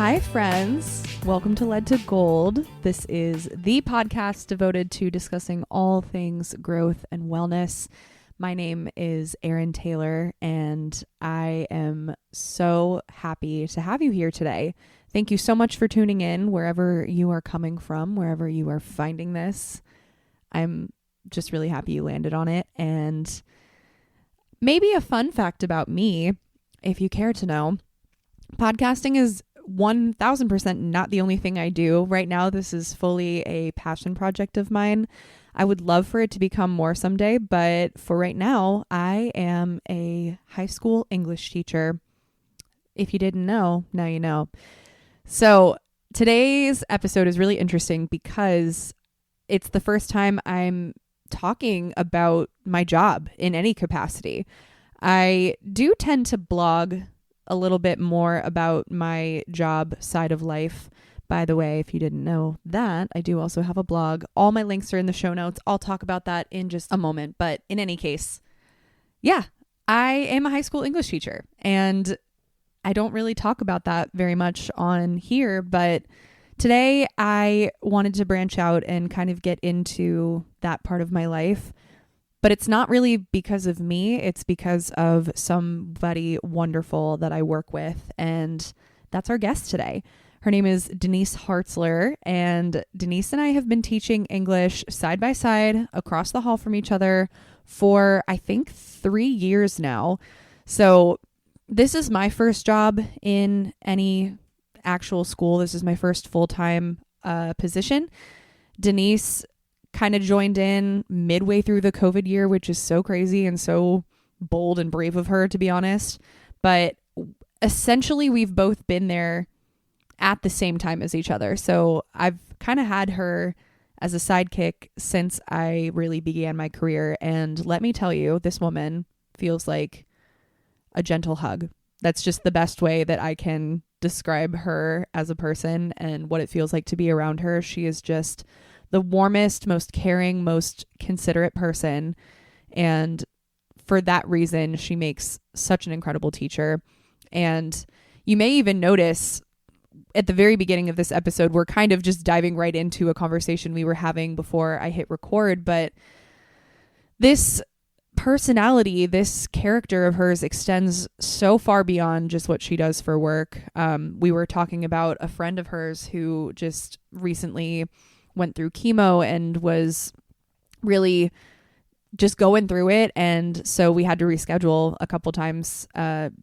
Hi, friends. Welcome to Led to Gold. This is the podcast devoted to discussing all things growth and wellness. My name is Erin Taylor, and I am so happy to have you here today. Thank you so much for tuning in wherever you are coming from, wherever you are finding this. I'm just really happy you landed on it. And maybe a fun fact about me, if you care to know, podcasting is 1000% not the only thing I do. Right now, this is fully a passion project of mine. I would love for it to become more someday, but for right now, I am a high school English teacher. If you didn't know, now you know. So today's episode is really interesting because it's the first time I'm talking about my job in any capacity. I do tend to blog a little bit more about my job side of life. By the way, if you didn't know that, I do also have a blog. All my links are in the show notes. I'll talk about that in just a moment. But in any case, yeah, I am a high school English teacher, and I don't really talk about that very much on here. But today I wanted to branch out and kind of get into that part of my life. But it's not really because of me. It's because of somebody wonderful that I work with. And that's our guest today. Her name is Denise Hartzler. And Denise and I have been teaching English side by side across the hall from each other for, I think, 3 years now. So this is my first job in any actual school. This is my first full-time position. Denise kind of joined in midway through the COVID year, which is so crazy and so bold and brave of her, to be honest. But essentially, we've both been there at the same time as each other. So I've kind of had her as a sidekick since I really began my career. And let me tell you, this woman feels like a gentle hug. That's just the best way that I can describe her as a person and what it feels like to be around her. She is just the warmest, most caring, most considerate person. And for that reason, she makes such an incredible teacher. And you may even notice at the very beginning of this episode, we're kind of just diving right into a conversation we were having before I hit record. But this personality, this character of hers extends so far beyond just what she does for work. We were talking about a friend of hers who just recently went through chemo and was really just going through it. And so we had to reschedule a couple times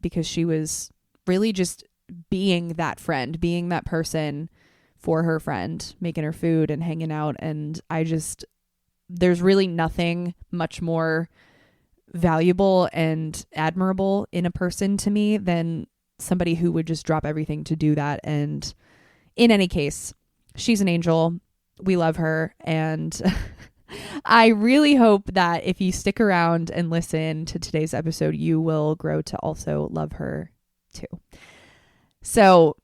because she was really just being that friend, being that person for her friend, making her food and hanging out. And there's really nothing much more valuable and admirable in a person to me than somebody who would just drop everything to do that. And in any case, she's an angel. We love her. And I really hope that if you stick around and listen to today's episode, you will grow to also love her too. So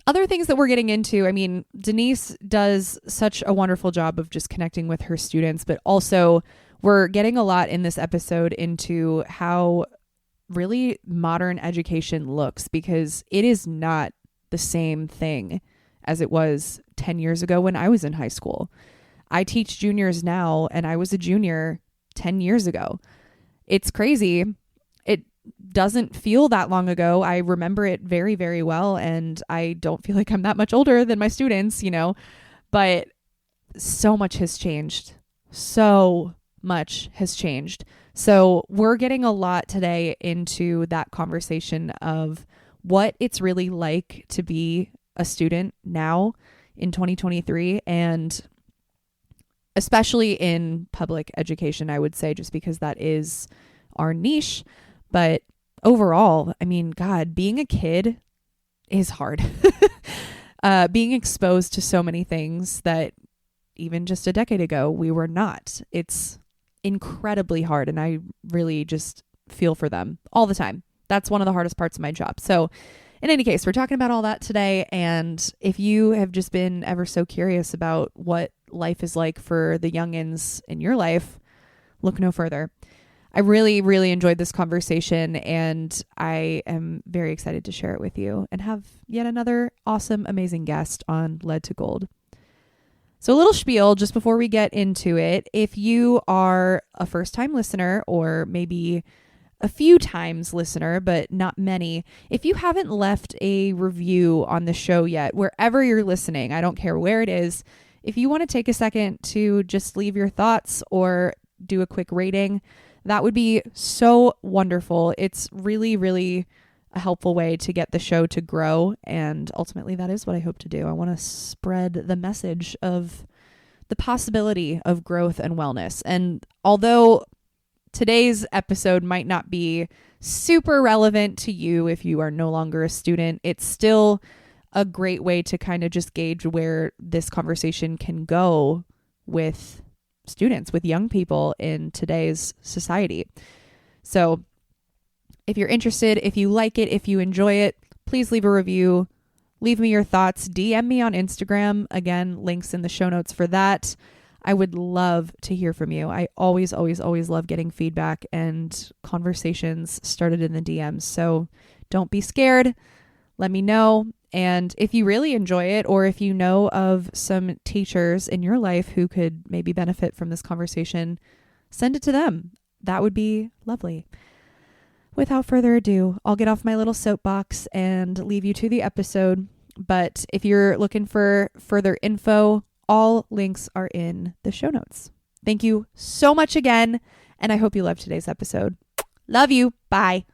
other things that we're getting into, I mean, Denise does such a wonderful job of just connecting with her students, but also we're getting a lot in this episode into how really modern education looks, because it is not the same thing as it was 10 years ago when I was in high school. I teach juniors now, and I was a junior 10 years ago. It's crazy. It doesn't feel that long ago. I remember it very, very well, and I don't feel like I'm that much older than my students, but so much has changed. So much has changed. So we're getting a lot today into that conversation of what it's really like to be a student now in 2023, and especially in public education, I would say, just because that is our niche. But overall, I mean, God, being a kid is hard. Being exposed to so many things that even just a decade ago we were not. It's incredibly hard, and I really just feel for them all the time. That's one of the hardest parts of my job. So in any case, we're talking about all that today. And if you have just been ever so curious about what life is like for the youngins in your life, look no further. I really, really enjoyed this conversation, and I am very excited to share it with you and have yet another awesome, amazing guest on Lead to Gold. So a little spiel just before we get into it. If you are a first-time listener, or maybe a few times listener, but not many, if you haven't left a review on the show yet, wherever you're listening, I don't care where it is, if you want to take a second to just leave your thoughts or do a quick rating, that would be so wonderful. It's really, really a helpful way to get the show to grow. And ultimately, that is what I hope to do. I want to spread the message of the possibility of growth and wellness. And although today's episode might not be super relevant to you if you are no longer a student, it's still a great way to kind of just gauge where this conversation can go with students, with young people in today's society. So if you're interested, if you like it, if you enjoy it, please leave a review, leave me your thoughts, DM me on Instagram. Again, links in the show notes for that. I would love to hear from you. I always, always, always love getting feedback and conversations started in the DMs. So don't be scared. Let me know. And if you really enjoy it, or if you know of some teachers in your life who could maybe benefit from this conversation, send it to them. That would be lovely. Without further ado, I'll get off my little soapbox and leave you to the episode. But if you're looking for further info, all links are in the show notes. Thank you so much again, and I hope you loved today's episode. Love you. Bye.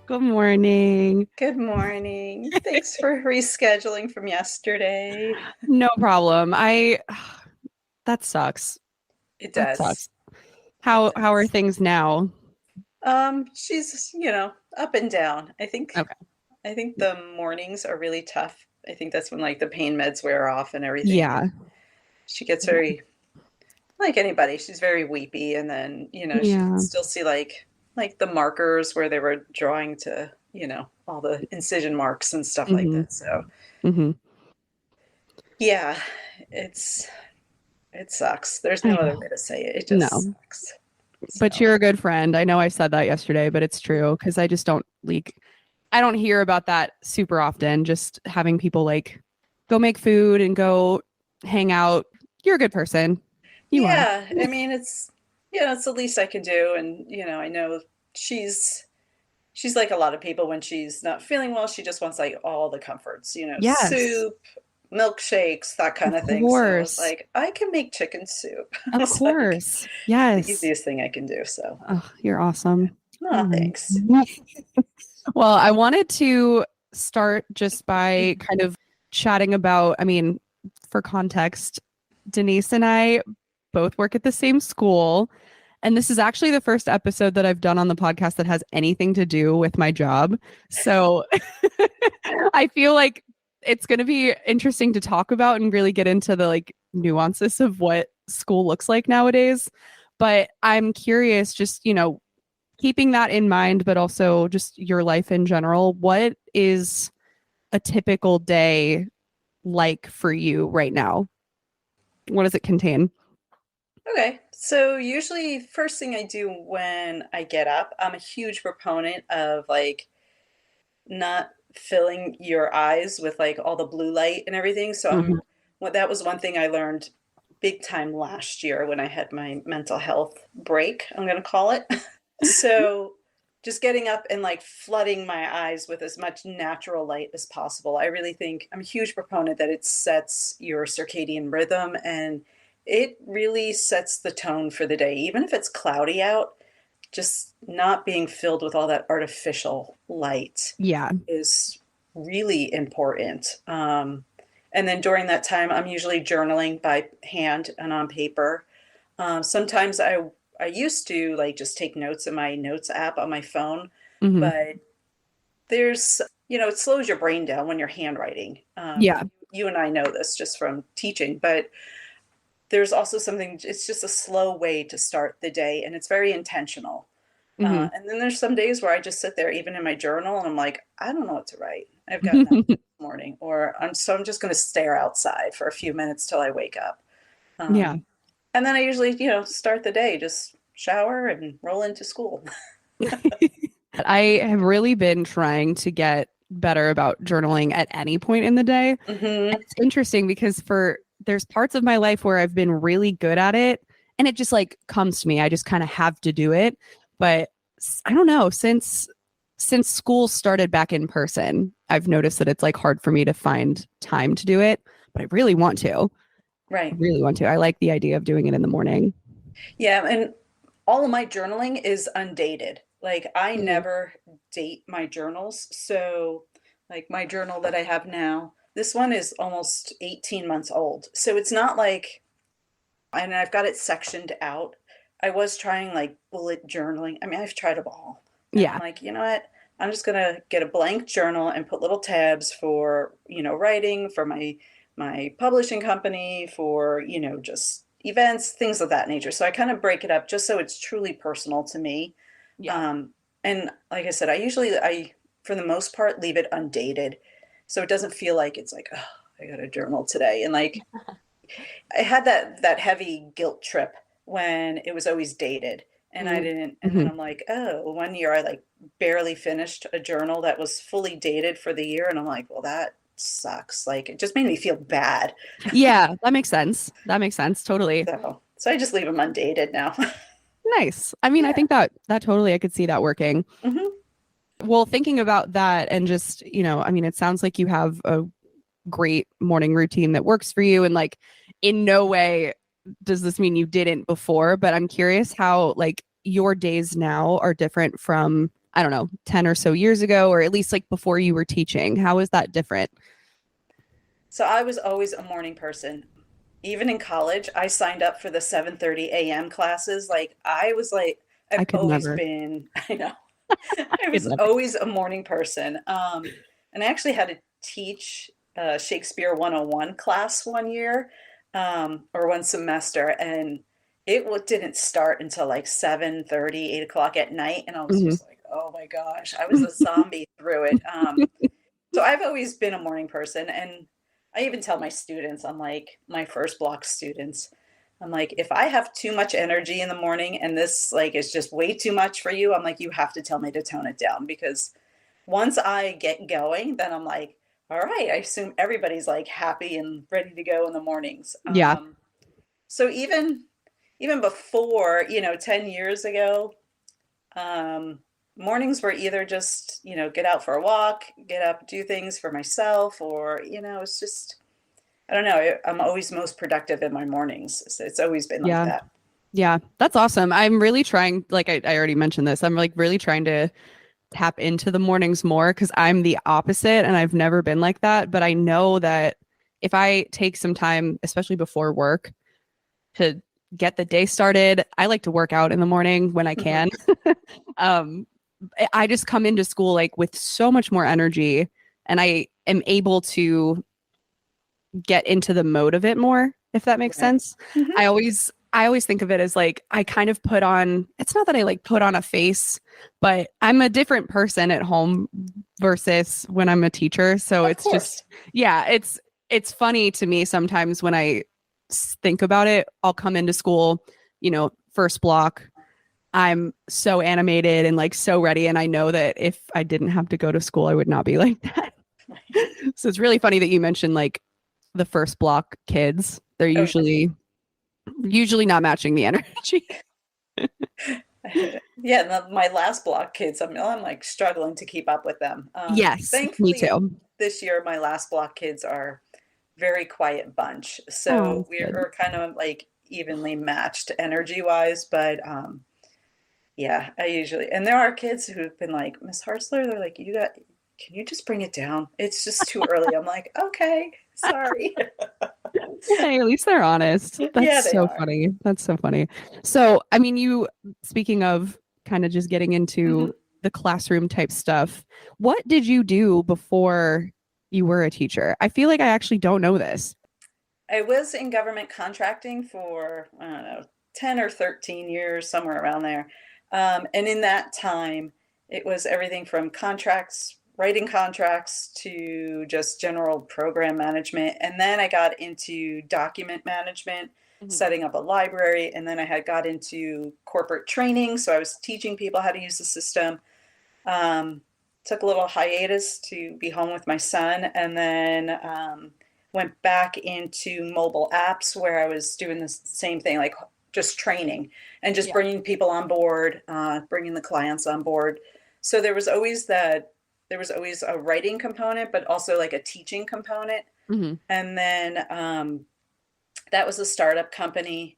Good morning. Good morning. Thanks for rescheduling from yesterday. No problem. That sucks. It does. That sucks. How are things now? She's, up and down. I think the mornings are really tough. I think that's when like the pain meds wear off and everything. Yeah. She gets very, like anybody, she's very weepy, and then, she can still see like the markers where they were drawing to, all the incision marks and stuff like that. So yeah, it sucks. There's no other way to say it. It just sucks. But you're a good friend. I know I said that yesterday, but it's true, because I just don't I don't hear about that super often. Just having people like go make food and go hang out. You're a good person. You are. I mean, it's the least I can do. And, I know she's like a lot of people. When she's not feeling well, she just wants like all the comforts, soup, milkshakes, that kind of thing. So I was like, I can make chicken soup. Of course. Like, yes. The easiest thing I can do. So you're awesome. Oh, thanks. Well, I wanted to start just by kind of chatting about, for context, Denise and I both work at the same school. And this is actually the first episode that I've done on the podcast that has anything to do with my job. So I feel like it's going to be interesting to talk about and really get into the nuances of what school looks like nowadays. But I'm curious, just, keeping that in mind, but also just your life in general, what is a typical day like for you right now? What does it contain? Okay. So usually first thing I do when I get up, I'm a huge proponent of not filling your eyes with all the blue light and everything. So that was one thing I learned big time last year when I had my mental health break, I'm going to call it. So just getting up and flooding my eyes with as much natural light as possible. I really think I'm a huge proponent that it sets your circadian rhythm, and it really sets the tone for the day. Even if it's cloudy out, just not being filled with all that artificial light is really important. And then during that time, I'm usually journaling by hand and on paper. Sometimes I used to just take notes in my notes app on my phone, but there's, it slows your brain down when you're handwriting. You and I know this just from teaching, but there's also something, it's just a slow way to start the day, and it's very intentional. Hmm. And then there's some days where I just sit there, even in my journal, and I'm like, I don't know what to write. I've got nothing this morning, or I'm just going to stare outside for a few minutes till I wake up. Yeah. And then I usually, start the day, just shower and roll into school. I have really been trying to get better about journaling at any point in the day. And Hmm. it's interesting because there's parts of my life where I've been really good at it and it just like comes to me. I just kind of have to do it. But I don't know, since school started back in person, I've noticed that it's like hard for me to find time to do it, but I really want to. I Right. really want to. I like the idea of doing it in the morning. Yeah, and all of my journaling is undated. Like I Mm. never date my journals. So like my journal that I have now, this one is almost 18 months old. So it's not like, and I've got it sectioned out. I was trying like bullet journaling. I mean, I've tried them all. And I'm Yeah. like, you know what? I'm just gonna get a blank journal and put little tabs for, writing, for my publishing company, for, just events, things of that nature. So I kind of break it up just so it's truly personal to me. Yeah. Um, and like I said, I for the most part leave it undated. So it doesn't feel like it's like, oh, I got a journal today. And like I had that heavy guilt trip when it was always dated and I didn't, and then Mm-hmm. I'm like, oh, one year I like barely finished a journal that was fully dated for the year and I'm like, well, that sucks. Like it just made me feel bad. Yeah, that makes sense. That makes sense. Totally. So I just leave them undated now. Nice. I mean, I Yeah. think that totally I could see that working. Hmm. Well, thinking about that and just, I mean, it sounds like you have a great morning routine that works for you and like in no way does this mean you didn't before, but I'm curious how like your days now are different from, I don't know, 10 or so years ago or at least like before you were teaching. How is that different? So I was always a morning person. Even in college, I signed up for the 7:30 a.m. classes. Like I I've could always never. been, I know, I I could was never. always a morning person. And I actually had to teach Shakespeare 101 class one year, or one semester, and didn't start until like 7:30, 8 o'clock at night. And I was Hmm. just like, oh my gosh, I was a zombie through it. So I've always been a morning person. And I even tell my students, I'm like, my first block students, I'm like, if I have too much energy in the morning and this like is just way too much for you, I'm like, you have to tell me to tone it down because once I get going, then I'm like, all right, I assume everybody's like happy and ready to go in the mornings. Yeah. So even before, 10 years ago, um, mornings were either just, get out for a walk, get up, do things for myself, or, it's just, I don't know. I'm always most productive in my mornings. So it's always been like Yeah. that. Yeah. That's awesome. I'm really trying, like I already mentioned this. I'm like really trying to tap into the mornings more because I'm the opposite and I've never been like that. But I know that if I take some time, especially before work, to get the day started, I like to work out in the morning when I Hmm. can. um, I just come into school like with so much more energy and I am able to get into the mode of it more, if that makes Right. sense. Hmm. I always think of it as like I kind of put on, it's not that I like put on a face, but I'm a different person at home versus when I'm a teacher. So Of it's course. just yeah, it's funny to me sometimes when I think about it. I'll come into school, first block, I'm so animated and like so ready and I know that if I didn't have to go to school I would not be like that. So it's really funny that you mentioned like the first block kids. They're Oh, usually not matching the energy. yeah. My last block kids, I'm like struggling to keep up with them. Yes, me Thankfully, too. this year, my last block kids are very quiet bunch. Oh, So that's good. we're kind of like evenly matched energy wise. But yeah, and there are kids who've been like, Miss Hartzler, they're like, can you just bring it down? It's just too early. I'm like, okay, sorry. Hey, at least they're honest. That's Yeah, they so are. funny. That's so funny. So, I mean, speaking of kind of just getting Hmm. into the classroom type stuff, what did you do before you were a teacher? I feel like I actually don't know this. I was in government contracting for, I don't know, 10 or 13 years, somewhere around there. And in that time, it was everything from contracts, writing contracts to just general program management. And then I got into document management, Mhm. setting up a library. And then I had got into corporate training. So I was teaching people how to use the system. Um, Took a little hiatus to be home with my son, and then went back into mobile apps where I was doing the same thing, like just training and just Yeah. bringing people on board, bringing the clients on board. So there was always a writing component, but also like a teaching component. Hmm. And then that was a startup company.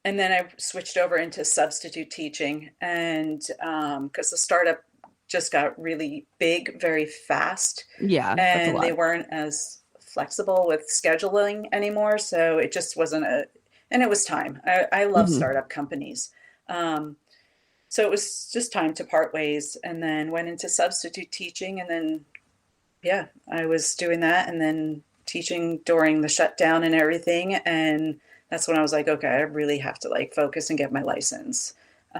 And then I switched over into substitute teaching, and because the startup just got really big very fast, Yeah, that's a and they lot. weren't as flexible with scheduling anymore. So it just wasn't and it was time. I love Hmm. startup companies. Um, so it was just time to part ways, and then went into substitute teaching. And then, yeah, I was doing that and then teaching during the shutdown and everything. And that's when I was like, okay, I really have to like focus and get my license.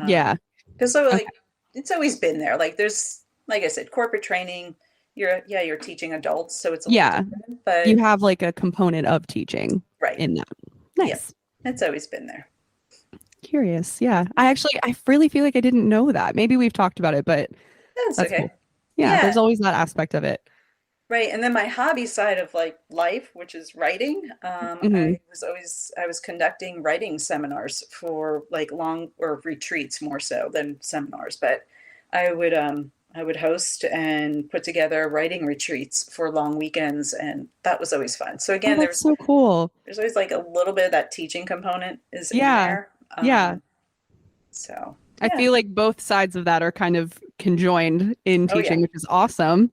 Yeah. Because so Okay. like it's always been there. Like there's, like I said, corporate training. You're teaching adults, so it's a little Yeah. different. You But have like a component of teaching right, in that. yeah, Nice. it's always been there. Curious. Yeah. I really feel like I didn't know that. Maybe we've talked about it, but That's that's okay. cool. Yeah. Yeah, There's always that aspect of it. right. And then my hobby side of like life, which is writing, Hmm. I was conducting writing seminars for like long or retreats more so than seminars, but I would host and put together writing retreats for long weekends, and that was always fun. So Oh, again, that's so cool. there's always like a little bit of that teaching component is in Yeah. there. Yeah. So I yeah. feel like both sides of that are kind of conjoined in Oh yeah. teaching, which is awesome.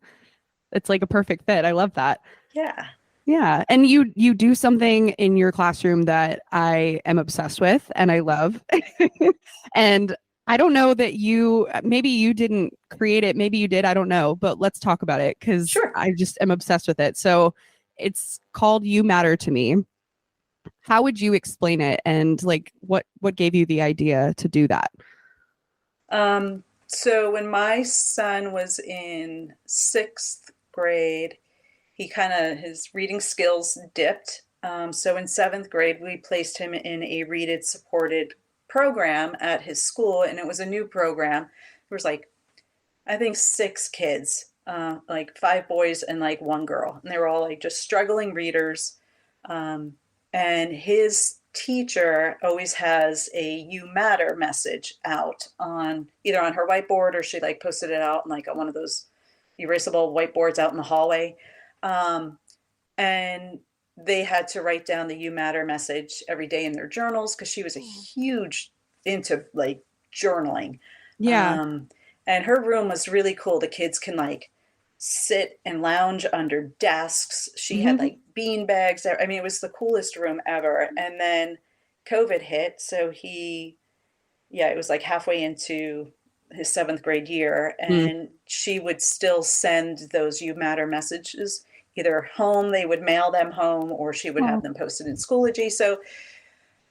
It's like a perfect fit. I love that. Yeah. Yeah. And you do something in your classroom that I am obsessed with and I love. And I don't know that maybe you didn't create it, maybe you did, I don't know, but let's talk about it because Sure. I just am obsessed with it. So it's called You Matter to Me. How would you explain it and like what gave you the idea to do that? So when my son was in sixth grade, he kind of his reading skills dipped. So in seventh grade, we placed him in a Read It supported program at his school, and it was a new program. There was like I think six kids, like five boys and like one girl, and they were all like just struggling readers. Um, and his teacher always has a "You Matter" message out on either on her whiteboard, or she like posted it out on like on one of those erasable whiteboards out in the hallway. Um, and they had to write down the "You Matter" message every day in their journals because she was a huge into like journaling. Yeah. Um, and her room was really cool. The kids can like sit and lounge under desks. She had Hmm. like bean bags. I mean, it was the coolest room ever. And then COVID hit, so yeah, it was like halfway into his seventh grade year, Mm. and she would still send those "You Matter" messages either home. They would mail them home, or she would have Oh, them posted in Schoology. So,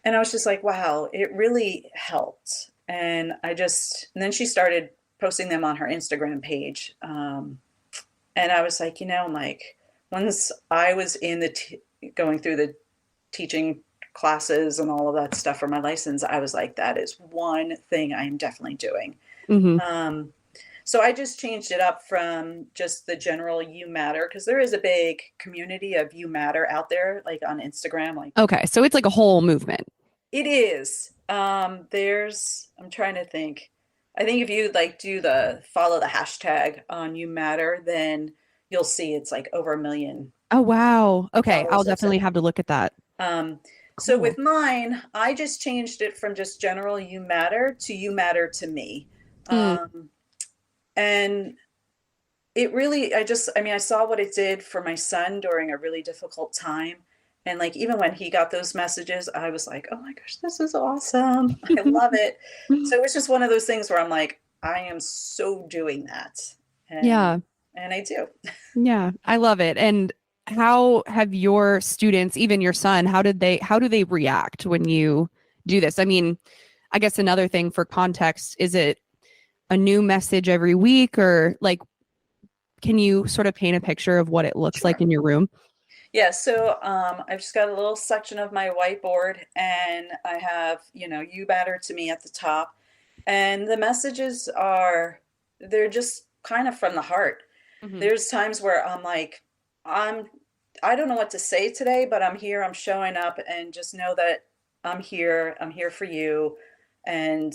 and I was just like, wow, it really helped. And then she started posting them on her Instagram page. And I was like, I'm like, once I was in going through the teaching classes and all of that stuff for my license, I was like, that is one thing I am definitely doing. hmm. Um, so I just changed it up from just the general "You Matter" because there is a big community of "You Matter" out there, like on Instagram. Like Okay, so it's like a whole movement. it is. I'm trying to think. I think if you like do the follow the hashtag on "You Matter," then you'll see it's like over 1 million Oh, wow. Okay, I'll followers or so. definitely have to look at that. Um, so Cool. with mine, I just changed it from just general "You Matter" to "You Matter to Me." Mm. Um, and it really, I mean, I saw what it did for my son during a really difficult time. And like, even when he got those messages, I was like, oh my gosh, this is awesome. I love it. So it was just one of those things where I'm like, I am so doing that. And, Yeah. and I do. Yeah, I love it. And how have your students, even your son, how do they react when you do this? I mean, I guess another thing for context, is it a new message every week, or like, can you sort of paint a picture of what it looks like Sure. in your room? Yeah, so I've just got a little section of my whiteboard, and I have, you matter to me at the top. And the messages they're just kind of from the heart. Hmm. There's times where I'm like, I'm, I don't know what to say today, but I'm here, I'm showing up, and just know that I'm here for you. And,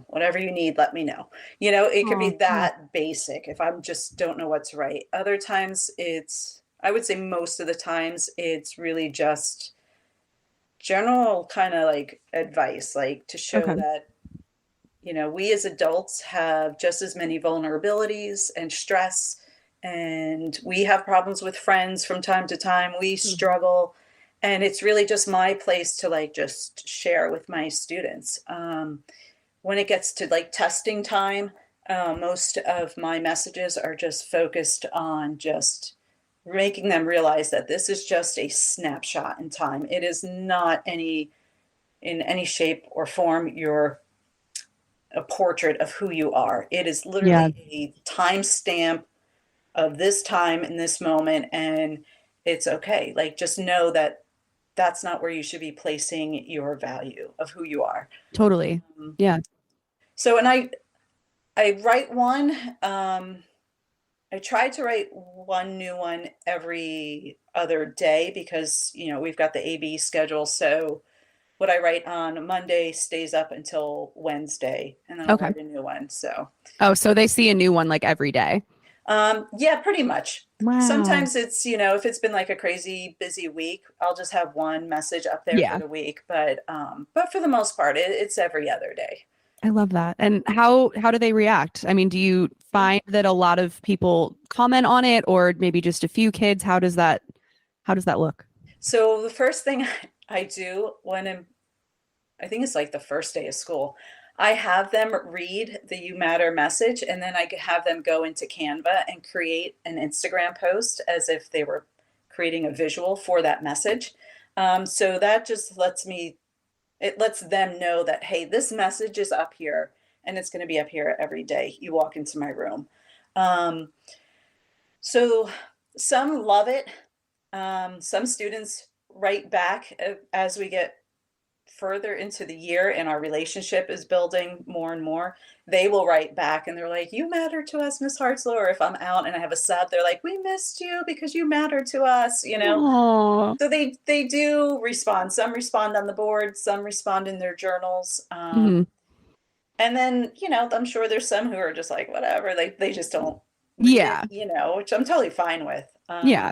whatever you need, let me know. It could be Oh, yeah. that basic if I'm just don't know what's right. Other times I would say most of the times it's really just general kind of like advice, like to show Okay. that we as adults have just as many vulnerabilities and stress, and we have problems with friends from time to time. We Mhm. struggle, and it's really just my place to like just share with my students. When it gets to like testing time, most of my messages are just focused on just making them realize that this is just a snapshot in time. It is not in any shape or form a portrait of who you are. It is Yeah, literally a timestamp of this time in this moment, and it's okay. Like, just know that that's not where you should be placing your value of who you are. totally. Um, Yeah. so, and I write one. I try to write one new one every other day because we've got the AB schedule. So what I write on Monday stays up until Wednesday, and then I'll Okay. write a new one. So Oh, so they see a new one like every day. yeah, pretty much. Wow. Sometimes it's, if it's been like a crazy busy week, I'll just have one message up there for Yeah. the week. But for the most part, it's every other day. I love that. And how do they react? I mean, do you find that a lot of people comment on it, or maybe just a few kids? How does that look? So the first thing I do I think it's like the first day of school, I have them read the You Matter message, and then I have them go into Canva and create an Instagram post as if they were creating a visual for that message. So that just it lets them know that, hey, this message is up here, and it's going to be up here every day you walk into my room. Um, so some love it. Some students write back as we get further into the year and our relationship is building more and more. They will write back and they're like, "You matter to us, Miss Hartzler." Or if I'm out and I have a sub, they're like, "We missed you because you matter to us." Oh. So they do respond. Some respond on the board, some respond in their journals. Hmm. And then, I'm sure there's some who are just like, whatever, they just don't read it, Yeah. which I'm totally fine with. Yeah.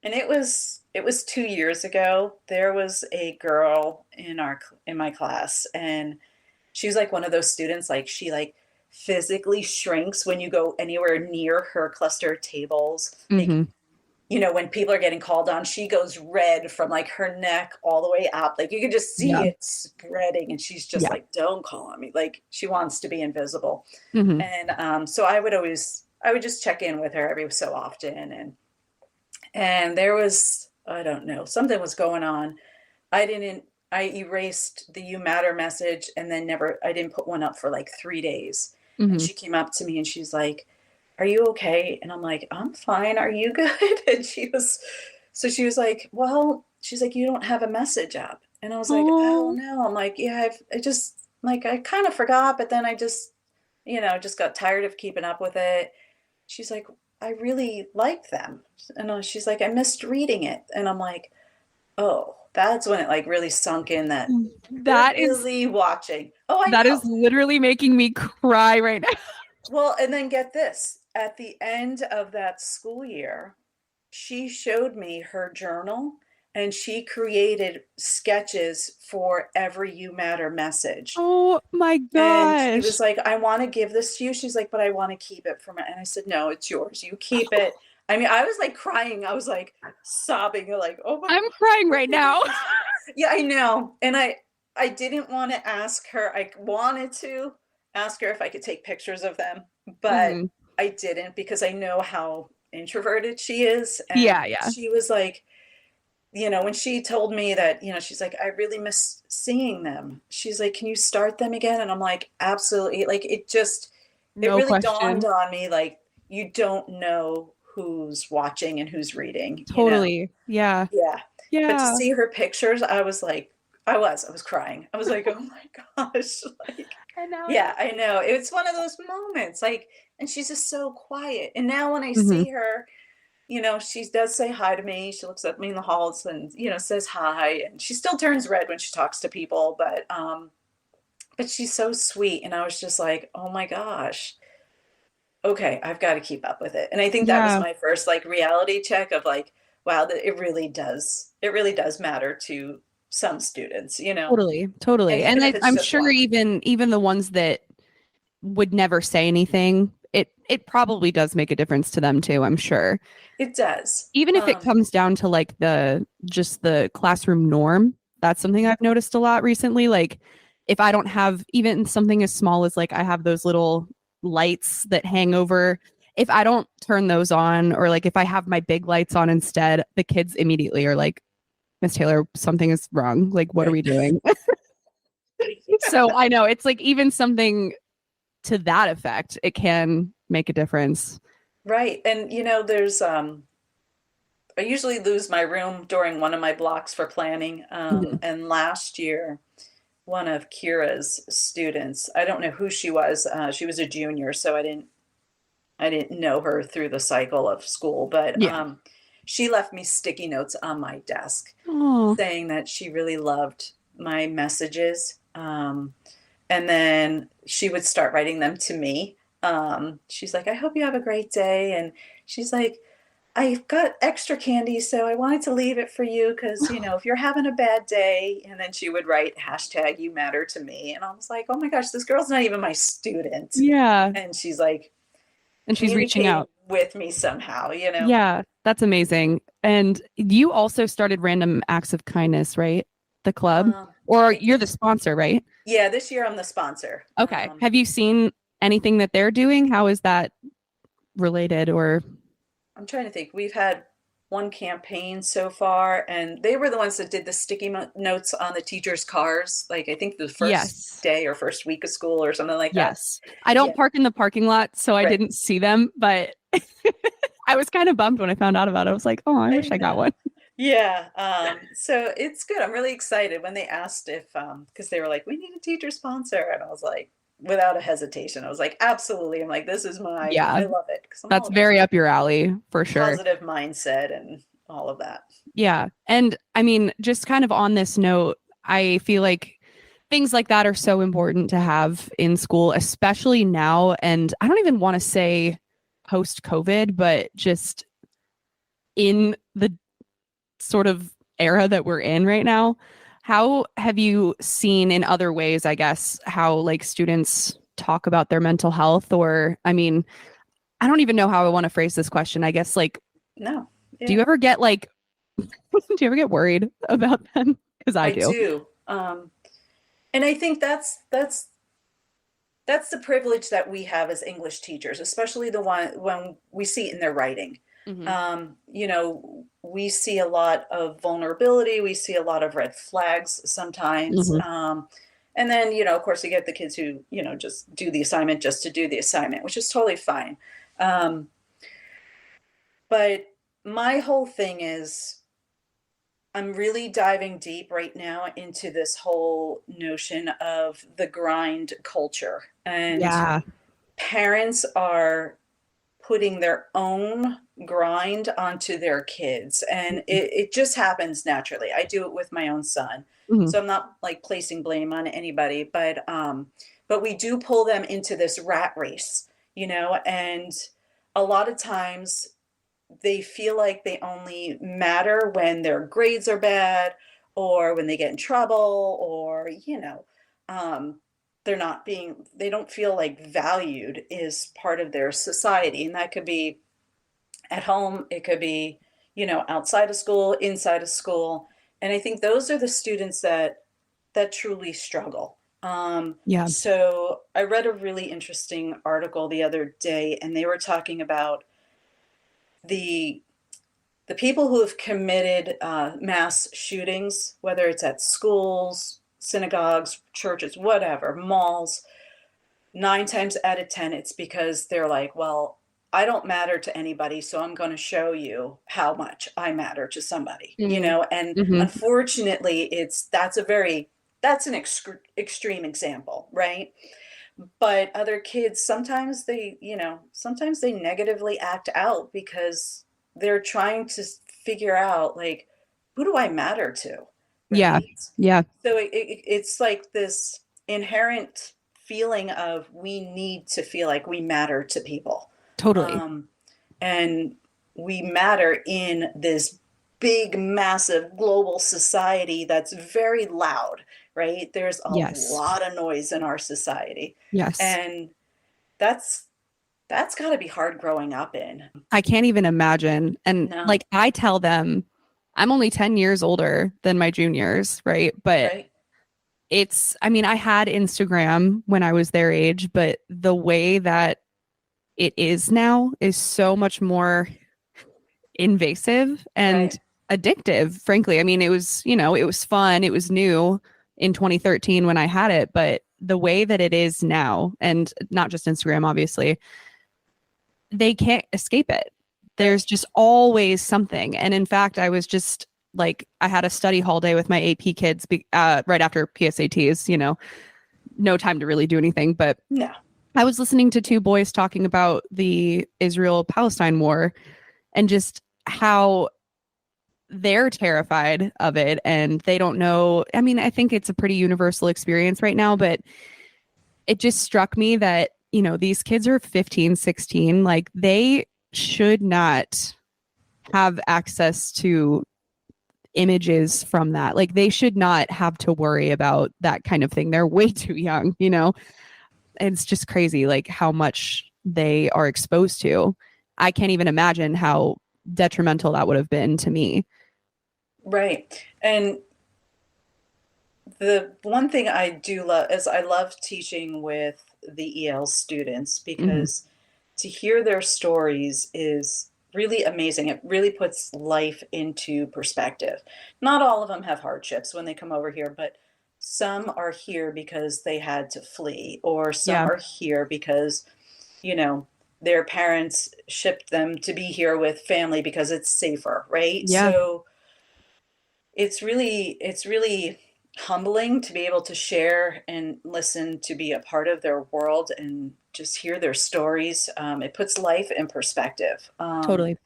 And it was 2 years ago. There was a girl in my class, and she's like one of those students, like she like physically shrinks when you go anywhere near her cluster of tables. Like, Hmm. when people are getting called on, she goes red from like her neck all the way up. Like, you could just see Yeah. it spreading, and she's just Yeah. like, "Don't call on me." Like, she wants to be invisible. Hmm. And so I would just check in with her every so often, and there was, I don't know, something was going on. I erased the You Matter message, and then I didn't put one up for like 3 days. And Hmm. she came up to me and she's like, "Are you okay?" And I'm like, "I'm fine. Are you good?" And she was like, "Well," she's like, "You don't have a message up." And I was like, "Oh Oh. no." I'm like, "Yeah, I just, like, I kind of forgot, but then I just got tired of keeping up with it." She's like, "I really like them." And she's like, "I missed reading it." And I'm like, "Oh, that's when it like really sunk in that they're That is really watching." Oh, I that is know. literally making me cry right now. Well, and then get this. At the end of that school year, she showed me her journal, and she created sketches for every You Matter message. Oh my And she was gosh. like, "I want to give this to you." She's like, "But I want to keep it for my," and I said, "No, it's yours. You keep it." I mean, I was like crying. I was like sobbing, like, "Oh my I'm crying right now. goodness." Yeah, I know. And I didn't want to ask her. I wanted to ask her if I could take pictures of them, but Hmm. I didn't because I know how introverted she is. And Yeah, yeah. she was like, when she told me that, she's like, I really miss seeing them. She's like, can you start them again? And I'm like, absolutely. Like, it No really dawned question. on me, like, you don't know who's watching and who's reading. Totally. Yeah. Yeah. But to Yeah. see her pictures, I was like, I was crying. I was like, oh my gosh. Like, I know. yeah, I know. It's one of those moments. Like, and she's just so quiet. And now when I Hmm. see her, she does say hi to me. She looks at me in the halls and, says hi. And she still turns red when she talks to people, but she's so sweet. And I was just like, oh my gosh, okay, I've got to keep up with it. And I think that was Yeah. my first like reality check of like, wow, that it really does matter to some students. Totally. And Totally. And even if it's I'm just sure one, even the ones that would never say anything, it probably does make a difference to them too, I'm sure. it does. Even if it comes down to like the classroom norm, that's something I've noticed a lot recently. Like if I don't have even something as small as like I have those little lights that hang over, if I don't turn those on, or like if I have my big lights on instead, the kids immediately are like, Miss Taylor, something is wrong. Like, what are right. we doing? So I know it's like even something to that effect, it can make a difference. Right. And I usually lose my room during one of my blocks for planning. Mhm. And last year, one of Kira's students, I don't know who she was. She was a junior, so I didn't know her through the cycle of school, but Yeah. she left me sticky notes on my desk Oh, saying that she really loved my messages. And then she would start writing them to me. She's like, I hope you have a great day. And she's like, I've got extra candy, so I wanted to leave it for you because, if you're having a bad day. And then she would write hashtag you matter to me. And I was like, oh my gosh, this girl's not even my student. yeah. And she's like And she's reaching communicating out. with me somehow. Yeah, that's amazing. And you also started Random Acts of Kindness, right? The club? Or I you're the did. sponsor, right? Yeah, this year I'm the sponsor. Okay. Have you seen anything that they're doing? How is that related or I'm trying to think. We've had one campaign so far, and they were the ones that did the sticky notes on the teachers' cars. Like I think the first yes. day or first week of school or something like that. Yes. I don't Yeah, park in the parking lot, so I right. didn't see them, but I was kind of bummed when I found out about it. I was like, "Oh, I I wish I got know. one." Yeah. So it's good. I'm really excited when they asked if because they were like, we need a teacher sponsor, and I was like, without a hesitation, I was like, absolutely. I'm like, this is Yeah. I love it because I'm all That's about very up your alley for sure. positive mindset and all of that. Yeah. And I mean, just kind of on this note, I feel like things like that are so important to have in school, especially now. And I don't even want to say post COVID, but just in the sort of era that we're in right now. How have you seen in other ways, I guess, how like students talk about their mental health? Or, I mean, I don't even know how I want to phrase this question. I guess, like, No. do Yeah. you ever get like, do you ever get worried about them? Because I I do. do. And I think that's the privilege that we have as English teachers, especially the one when we see it in their writing. Hmm. We see a lot of vulnerability. We see a lot of red flags sometimes. Hmm. And then, of course, you get the kids who, just do the assignment just to do the assignment, which is totally fine. Um, but my whole thing is I'm really diving deep right now into this whole notion of the grind culture. And Yeah. parents are putting their own grind onto their kids. And it just happens naturally. I do it with my own son. Hmm. So I'm not like placing blame on anybody, but we do pull them into this rat race, and a lot of times they feel like they only matter when their grades are bad or when they get in trouble or um, they don't feel like valued is part of their society, and that could be at home, it could be outside of school, inside of school. And I think those are the students that truly struggle. Yeah. So I read a really interesting article the other day, and they were talking about the the people who have committed mass shootings, whether it's at schools, synagogues, churches, whatever, malls, 9 times out of 10, it's because they're like, well, I don't matter to anybody, so I'm going to show you how much I matter to somebody, Mm. and Hmm. unfortunately, that's an extreme example, right? But other kids, sometimes they negatively act out because they're trying to figure out, like, who do I matter to, Yeah. right? Yeah. So it's like this inherent feeling of we need to feel like we matter to people. Totally. Um, and we matter in this big, massive global society that's very loud, right? There's a Yes. lot of noise in our society. Yes. And that's that's got to be hard growing up in. I can't even imagine. And No, like I tell them, I'm only 10 years older than my juniors, right? But right? I mean, I had Instagram when I was their age, but the way that it is now is so much more invasive and Right. addictive, frankly. I mean, it was fun, it was new in 2013 when I had it, but the way that it is now, and not just Instagram, obviously, they can't escape it. Right. There's just always something. And in fact, I was just like, I had a study hall day with my AP kids right after PSATs, no time to really do anything. But No. I was listening to two boys talking about the Israel Palestine war and just how they're terrified of it and they don't know. I mean, I think it's a pretty universal experience right now, but it just struck me that, these kids are 15, 16, like they should not have access to images from that. Like they should not have to worry about that kind of thing. They're way too young. It's just crazy like how much they are exposed to. I can't even imagine how detrimental that would have been to me. Right. And the one thing I do love is I love teaching with the EL students Hmm. because to hear their stories is really amazing. It really puts life into perspective. Not all of them have hardships when they come over here, but some are here because they had to flee, or some Yeah. are here because, you know, their parents shipped them to be here with family because it's safer, right? Yeah. So it's really humbling to be able to share and listen, to be a part of their world and just hear their stories. It puts life in perspective. Totally.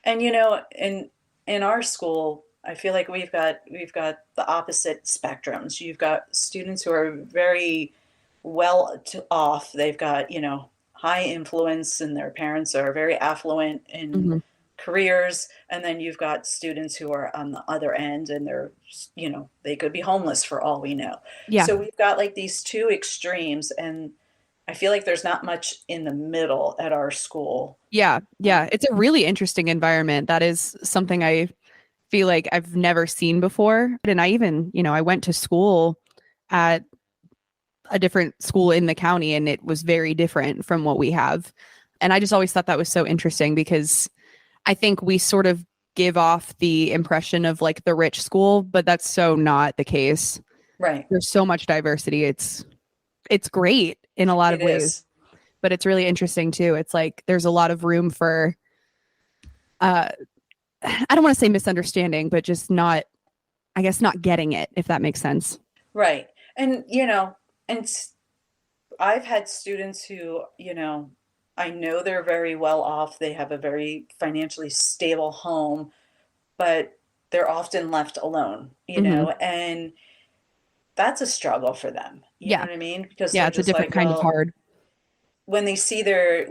And in our school, I feel like we've got the opposite spectrums. You've got students who are very off. They've got, high influence, and their parents are very affluent in Hmm. careers. And then you've got students who are on the other end, and they could be homeless for all we know. Yeah. So we've got like these two extremes, and I feel like there's not much in the middle at our school. Yeah. Yeah. Um, It's a really interesting environment. That is something I feel like I've never seen before. And I even, I went to school at a different school in the county and it was very different from what we have. And I just always thought that was so interesting because I think we sort of give off the impression of like the rich school, but that's so not the case. right. There's so much diversity. It's great in a lot It of ways, is. but it's really interesting too. It's like there's a lot of room for uh I don't want to say misunderstanding, but just not, I guess, not getting it, if that makes sense. Right. And, and I've had students who, I know they're very well off. They have a very financially stable home, but they're often left alone, Hmm. and that's a struggle for them. You know Yeah. what I mean? Because Yeah. they're It's a just different like, kind of well, hard. when they see, where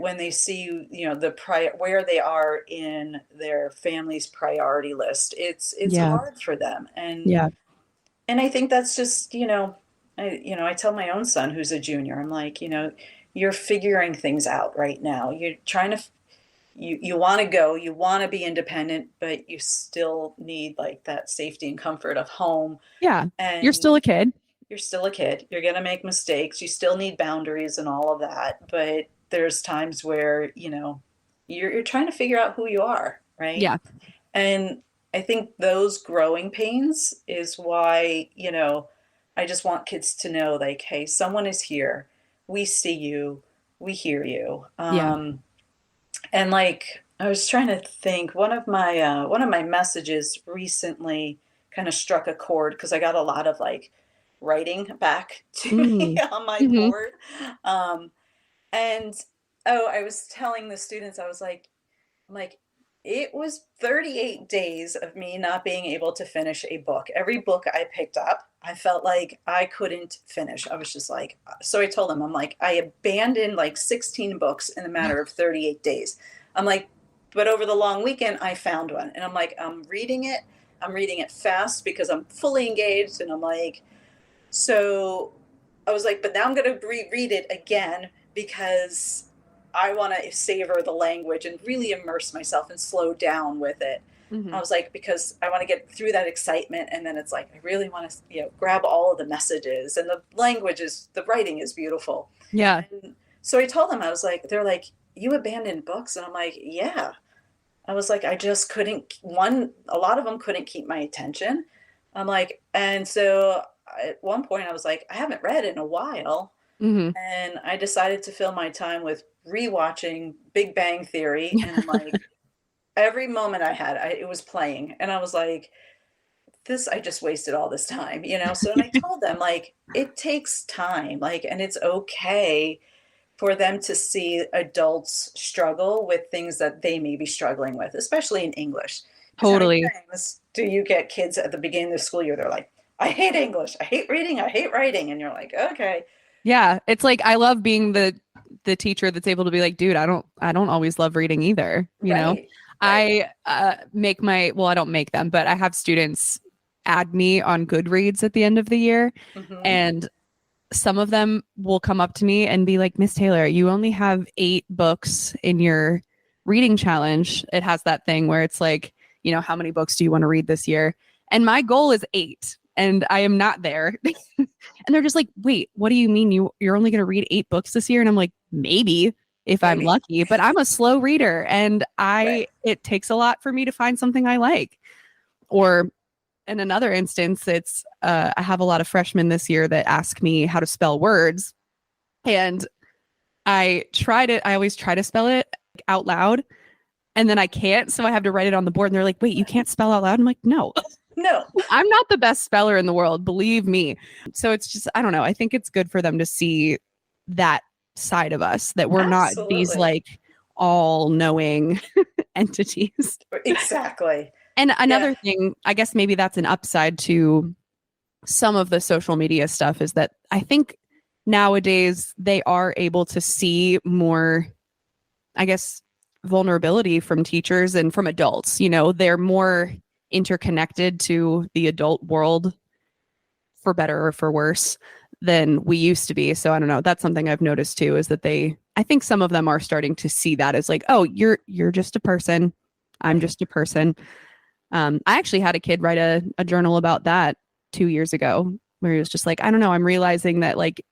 they are in their family's priority list, it's Yeah. hard for them. Yeah. And I think that's just, I tell my own son who's a junior, I'm like, you're figuring things out right now. You're trying to, you want to go, you want to be independent, but you still need like that safety and comfort of home. Yeah. You're And still a kid. you're still a kid. You're going to make mistakes. You still need boundaries and all of that. But there's times where, you're trying to figure out who you are, right? Yeah. And I think those growing pains is why, I just want kids to know, like, hey, someone is here. We see you. We hear you. Yeah. And like, I was trying to think, one of my messages recently kind of struck a chord because I got a lot of like writing back to me Mm. on my Hmm. board. Um, and oh, I was telling the students, I'm like, it was 38 days of me not being able to finish a book. Every book I picked up, I felt like I couldn't finish. I was just like, so I told them, I'm like, I abandoned like 16 books in a matter of 38 days. I'm like, but over the long weekend, I found one. And I'm like, I'm reading it. I'm reading it fast because I'm fully engaged. And I'm like, so I was like, but now I'm going to reread it again because I want to savor the language and really immerse myself and slow down with it. Hmm. I was like, because I want to get through that excitement. And then it's like, I really want to, grab all of the messages, and the language is, the writing is beautiful. Yeah. And so I told them, I was like, they're like, you abandoned books? And I'm like, yeah. I was like, I just couldn't, a lot of them couldn't keep my attention. I'm like, and so at one point I was like, I haven't read in a while. Hmm. And I decided to fill my time with rewatching Big Bang Theory. And like every moment I had, it was playing. And I was like, I just wasted all this time. So, and I told them, like, it takes time, like, and it's okay for them to see adults struggle with things that they may be struggling with, especially in English. Because how many Totally. times do you get kids at the beginning of the school year? They're like, I hate English, I hate reading, I hate writing. And you're like, okay, Yeah. It's like I love being the teacher that's able to be like, dude, I don't always love reading either, you know? right, right. I make I don't make them, but I have students add me on Goodreads at the end of the year, Hmm. and some of them will come up to me and be like, Miss Taylor, you only have 8 books in your reading challenge. It has that thing where it's like, how many books do you want to read this year? And my goal is 8, and I am not there. And they're just like, wait, what do you mean you're only going to read 8 books this year? And I'm like, maybe if I'm Maybe. lucky, but I'm a slow reader, and Right. it takes a lot for me to find something I like. Or in another instance, it's I have a lot of freshmen this year that ask me how to spell words, and I always try to spell it out loud, and then I can't, so I have to write it on the board, and they're like, wait, you can't spell out loud? I'm like, no. No, I'm not the best speller in the world, believe me. So it's just, I don't know. I think it's good for them to see that side of us, that we're not these absolutely. like all knowing entities. Exactly. And Yeah. another thing, I guess maybe that's an upside to some of the social media stuff, is that I think nowadays they are able to see more, I guess, vulnerability from teachers and from adults. They're more interconnected to the adult world, for better or for worse, than we used to be. So I don't know. That's something I've noticed too, is that I think some of them are starting to see that as like, oh, you're just a person. I'm Right. just a person. I actually had a kid write a journal about that 2 years ago, where he was just like, I don't know, I'm realizing that like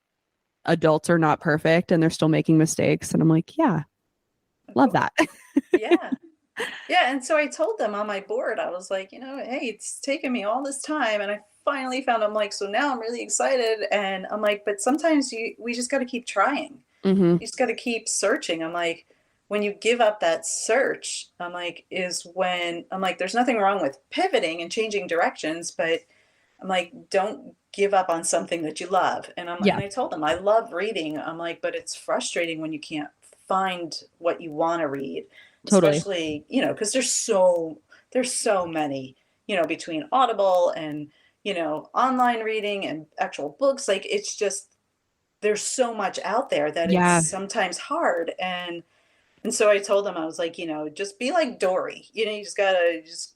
adults are not perfect and they're still making mistakes. And I'm like, yeah, love Cool. that. Yeah. Yeah, and so I told them on my board, I was like, hey, it's taken me all this time, and I finally found. I'm like, so now I'm really excited, and I'm like, but sometimes we just got to keep trying. Hmm. You just got to keep searching. I'm like, when you give up that search, I'm like, is when I'm like, there's nothing wrong with pivoting and changing directions, but I'm like, don't give up on something that you love. And Yeah, I told them I love reading. I'm like, but it's frustrating when you can't find what you want to read, totally. especially, because there's so many, between Audible and, online reading and actual books. Like it's just there's so much out there that it's Yeah. sometimes hard. And so I told them, I was like, just be like Dory. You just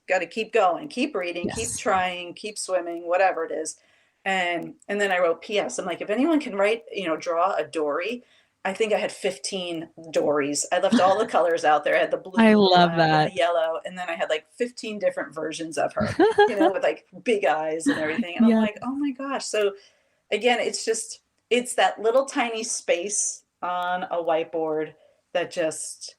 gotta keep going, keep reading, keep Yes. trying, keep swimming, whatever it is. And then I wrote PS. I'm like, if anyone can write, draw a Dory. I think I had 15 Dories. I left all the colors out there. I had the I blue, the love black, and that. the yellow, and then I had like 15 different versions of her, with like big eyes and everything. And I'm Yeah. like, oh my gosh. So again, it's that little tiny space on a whiteboard that just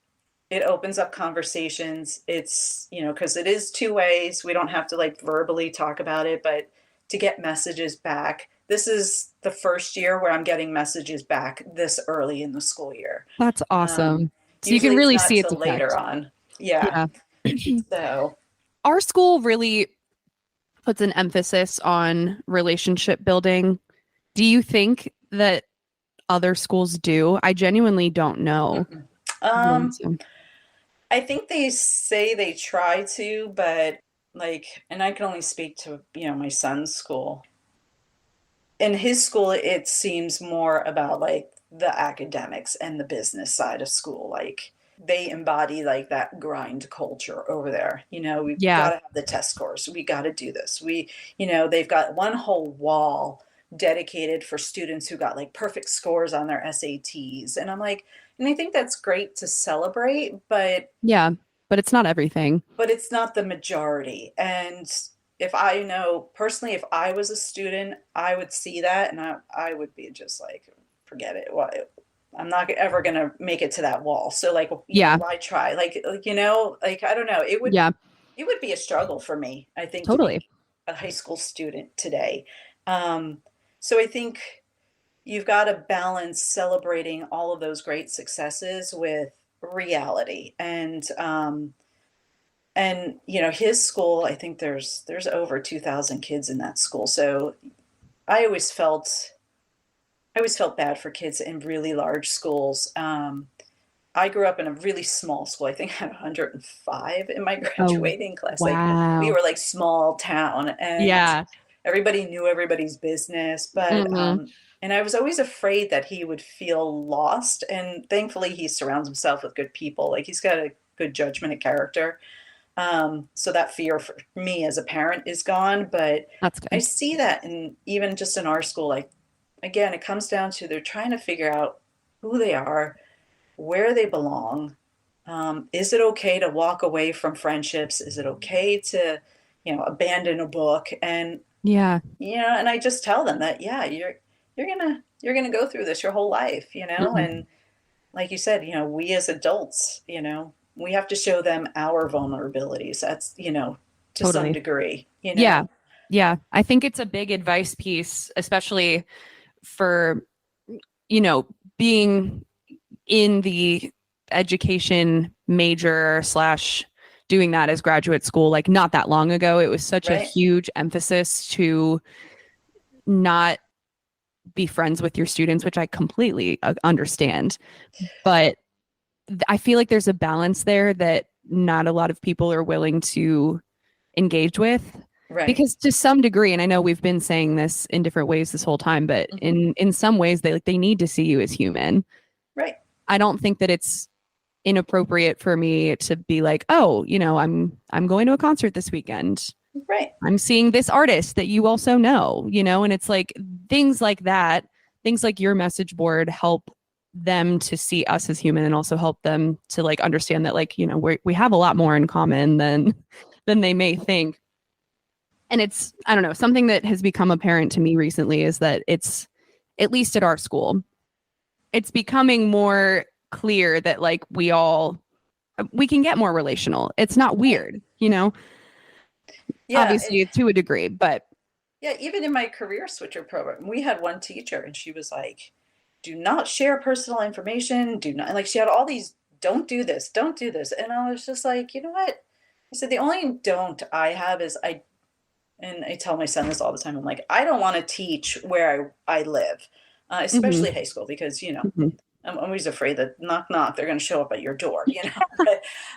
it opens up conversations. It's, because it is two ways. We don't have to like verbally talk about it, but to get messages back. This is the first year where I'm getting messages back this early in the school year. That's Um, awesome. So you can Usually it's really not see its till later effect. on. Yeah. Yeah. So, Our school really puts an emphasis on relationship building. Do you think that other schools do? I genuinely don't know. mm-mm. Yeah, um, so- I think they say they try to, but like, and I can only speak to, my son's school. In his school, it seems more about like the academics and the business side of school. Like they embody like that grind culture over there. We've got yeah. to have the test scores. We got to do this. They've got one whole wall dedicated for students who got like perfect scores on their SATs. And I'm like, and I think that's great to celebrate, but Yeah. But it's not everything. it's not the majority. And if I know personally, if I was a student, I would see that and I would be just like, forget it. I'm not ever going to make it to that wall. So like, Yeah. why try? Like, I don't know. Yeah. It would be a struggle for me, I think, to Totally. be a high school student today. Um, so I think you've got to balance celebrating all of those great successes with reality. And his school, I think there's over 2,000 kids in that school. So I always felt I always felt bad for kids in really large schools. I grew up in a really small school. I think I had 105 in my Oh, graduating class. Like we wow. were like small town, and Yeah. everybody knew everybody's business. But Hmm. and I was always afraid that he would feel lost. And thankfully, he surrounds himself with good people. Like he's got a good judgment of character. So that fear for me as a parent is gone. But That's I good. see that in even just in our school, like again, it comes down to they're trying to figure out who they are, where they belong. Is it okay to walk away from friendships? Is it okay to, abandon a book? And Yeah. and I just tell them that, yeah, you're gonna go through this your whole life, Hmm. and like you said, we as adults, we have to show them our vulnerabilities. That's, to some Totally. degree. Yeah. Yeah. I think it's a big advice piece, especially for, you know, being in the education major slash doing that as graduate school, like not that long ago. It was such a Right? huge emphasis to not be friends with your students, which I completely understand. But I feel like there's a balance there that not a lot of people are willing to engage with Right. because to some degree, and I know we've been saying this in different ways this whole time, but Hmm. in some ways they need to see you as human. Right. I don't think that it's inappropriate for me to be like, oh, I'm going to a concert this weekend. Right. I'm seeing this artist that you also know, and it's like things like that, things like your message board help them to see us as human and also help them to like understand that like, we have a lot more in common than they may think. And it's, I don't know, something that has become apparent to me recently is that it's, at least at our school, it's becoming more clear that like we can get more relational. It's not Right. weird. Yeah. Obviously to a degree, but Yeah, even in my career switcher program, we had one teacher and she was like, do not share personal information. Do not, and like she had all these, don't do this, don't do this. And I was just like, you know what? I said, the only don't I have is and I tell my son this all the time. I'm like, I don't want to teach where I live, mhm, especially high school, because, mhm. I'm always afraid that knock, knock, they're going to show up at your door.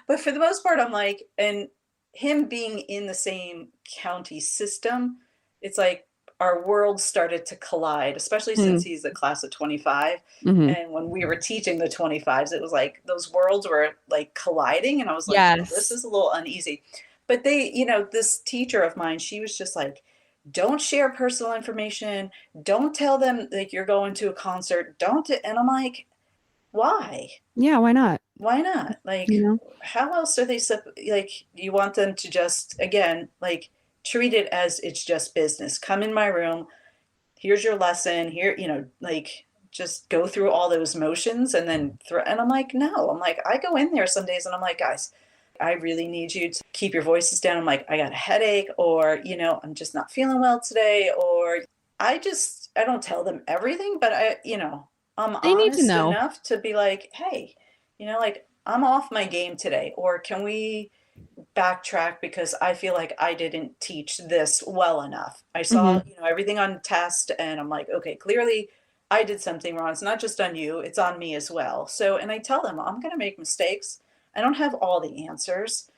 But for the most part, I'm like, and him being in the same county system, it's like our worlds started to collide, especially since Mm, he's the class of 25. mhm. And when we were teaching the 25s, it was like those worlds were like colliding. And I was like, oh, this Yes. is a little uneasy. But this teacher of mine, she was just like, don't share personal information. Don't tell them like you're going to a concert. Don't. And I'm like, why? Yeah, why not? Why not? You Like, know? how else are they like? You want them to just again like treat it as it's just business. Come in my room. Here's your lesson. Here, like just go through all those motions and then and I'm like, no, I'm like, I go in there some days and I'm like, guys, I really need you to keep your voices down. I'm like, I got a headache, or, I'm just not feeling well today. Or I don't tell them everything, but I'm They need to honest know. enough to be like, hey, like I'm off my game today, or can we backtrack because I feel like I didn't teach this well enough. I Hmm. saw, everything on test and I'm like, okay, clearly I did something wrong. It's not just on you, it's on me as well. So, and I tell them I'm going to make mistakes. I don't have all the answers.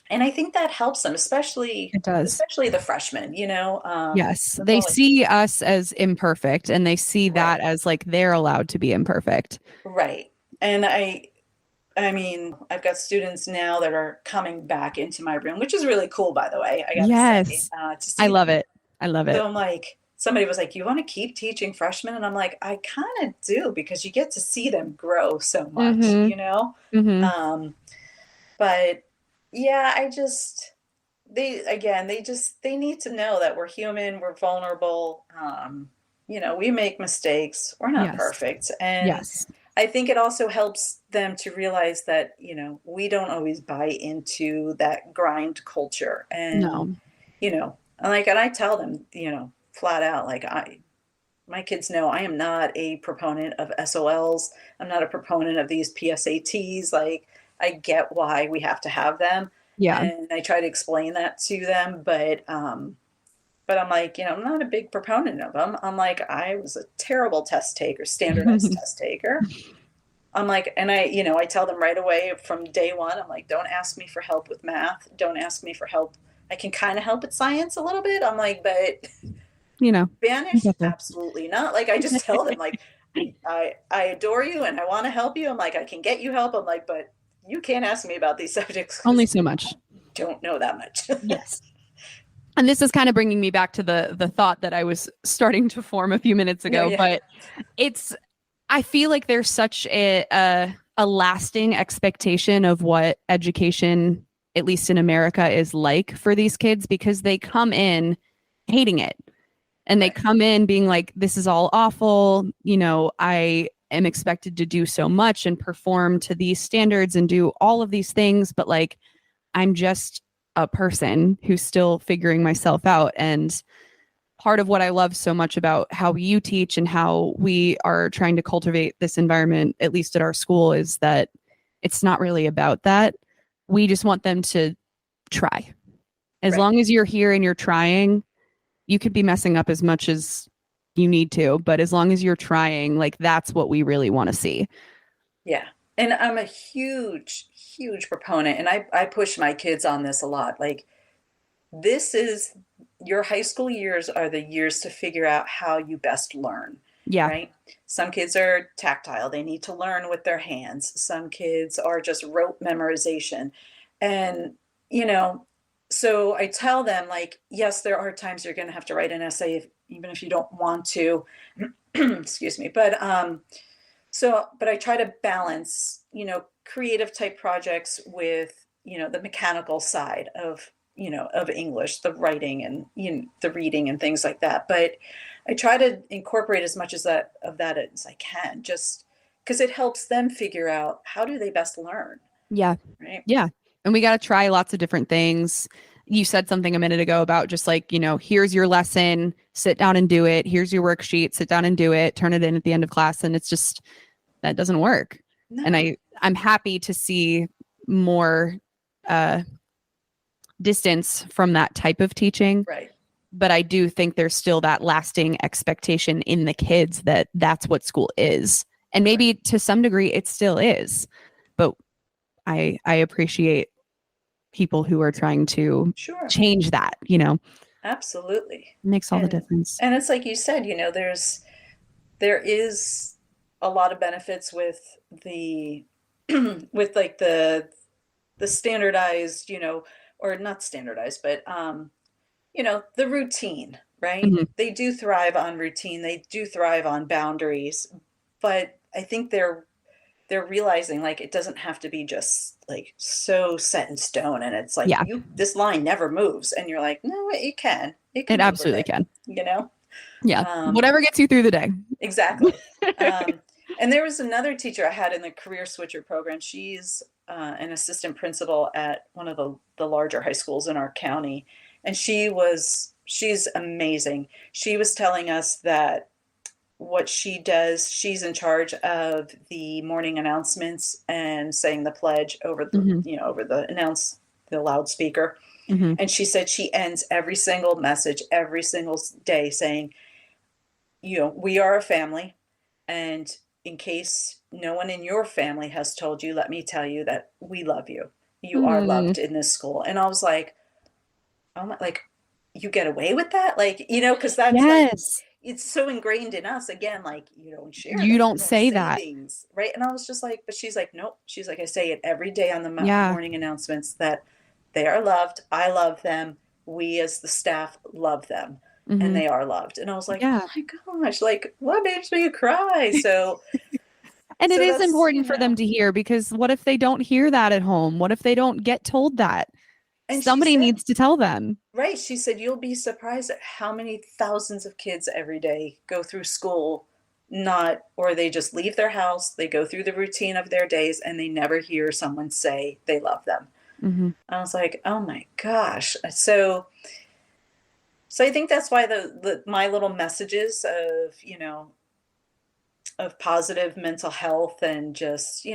And I think that helps them, especially It does. especially the freshmen, Yes. that's They all like, see us as imperfect and they see right, that as like they're allowed to be imperfect. right. And I mean, I've got students now that are coming back into my room, which is really cool, by the way, I gotta say, Yes. to I see love them. it. I love So it. I'm like, somebody was like, you want to keep teaching freshmen? And I'm like, I kind of do because you get to see them grow so much, Hmm. Hmm. Um, but yeah, they need to know that we're human, we're vulnerable. We make mistakes, we're not Yes. perfect. And Yes. I think it also helps them to realize that, we don't always buy into that grind culture. And, No. and I tell them, flat out, like my kids know I am not a proponent of SOLs. I'm not a proponent of these PSATs. Like, I get why we have to have them, Yeah. and I try to explain that to them. But I'm like, I'm not a big proponent of them. I'm like, I was a terrible test taker, standardized test taker. I'm like, and I tell them right away from day one. I'm like, don't ask me for help with math. Don't ask me for help. I can kind of help with science a little bit. I'm like, but You know, Spanish, get there. absolutely not. Like I just tell them, like, I adore you and I want to help you. I'm like, I can get you help. I'm like, but you can't ask me about these subjects Only because so I much. don't know that much. Yes. And this is kind of bringing me back to the thought that I was starting to form a few minutes No, ago, yeah, but it's I feel like there's such a lasting expectation of what education, at least in America, is like for these kids because they come in hating it. And they right, come in being like, this is all awful. I am expected to do so much and perform to these standards and do all of these things, but like, I'm just a person who's still figuring myself out. And part of what I love so much about how you teach and how we are trying to cultivate this environment, at least at our school, is that it's not really about that. We just want them to try. As right, long as you're here and you're trying, you could be messing up as much as you need to, but as long as you're trying, like that's what we really want to see. yeah. And I'm a huge, huge proponent, and I push my kids on this a lot. Like, this is your high school years are the years to figure out how you best learn, Yeah. right? Some kids are tactile, they need to learn with their hands. Some kids are just rote memorization. And, you know, so I tell them, like, yes, there are times you're going to have to write an essay, even if you don't want to. Excuse me. But I try to balance, creative type projects with, the mechanical side of English, the writing and the reading and things like that. But I try to incorporate as much of that as I can, just because it helps them figure out how do they best learn, Yeah. right? Yeah. And we got to try lots of different things. You said something a minute ago about just like, here's your lesson, sit down and do it. Here's your worksheet, sit down and do it, turn it in at the end of class. And it's just, that doesn't work. And No, I'm happy to see more uh, distance from that type of teaching. right, But I do think there's still that lasting expectation in the kids that that's what school is. And right, maybe to some degree it still is. But I appreciate people who are trying to sure, change that, absolutely. makes all the And difference. and it's like you said, there is a lot of benefits with the with like the standardized, or not standardized, but the routine, right? Mhm. They do thrive on routine, they do thrive on boundaries, but I think they're realizing like it doesn't have to be just like so set in stone and it's like Yeah, this line never moves and you're like, no, it can it move a absolutely bit, can. you know? Yeah. Um, Whatever gets you through the day. exactly. Um, and there was another teacher I had in the career switcher program. She's an assistant principal at one of the larger high schools in our county. And she's amazing. She was telling us that what she does, she's in charge of the morning announcements and saying the pledge over Hmm. the loudspeaker. Hmm. And she said she ends every single message every single day saying, we are a family, and in case no one in your family has told you, let me tell you that we love you. You are Mm. loved in this school. And I was like, oh my, like, you get away with that? Like, because that's like, Yes. it's so ingrained in us again, like, you don't share You that. You don't don't say say that. things, right? And I was just like, but she's like, nope. She's like, I say it every day on the Yeah. morning announcements that they are loved. I love them. We as the staff love them. And Hmm. they are loved. And I was like, oh Yeah. my gosh, like what makes me cry? So, And it so is that's, important for them to hear, because what if they don't hear that at home? What if they don't get told that? and she Somebody said, needs to tell them. right, she said, you'll be surprised at how many thousands of kids every day go through school not, or they just leave their house, they go through the routine of their days, and they never hear someone say they love them. Hmm. I was like, oh my gosh. So I think that's why the my little messages of, of positive mental health and just,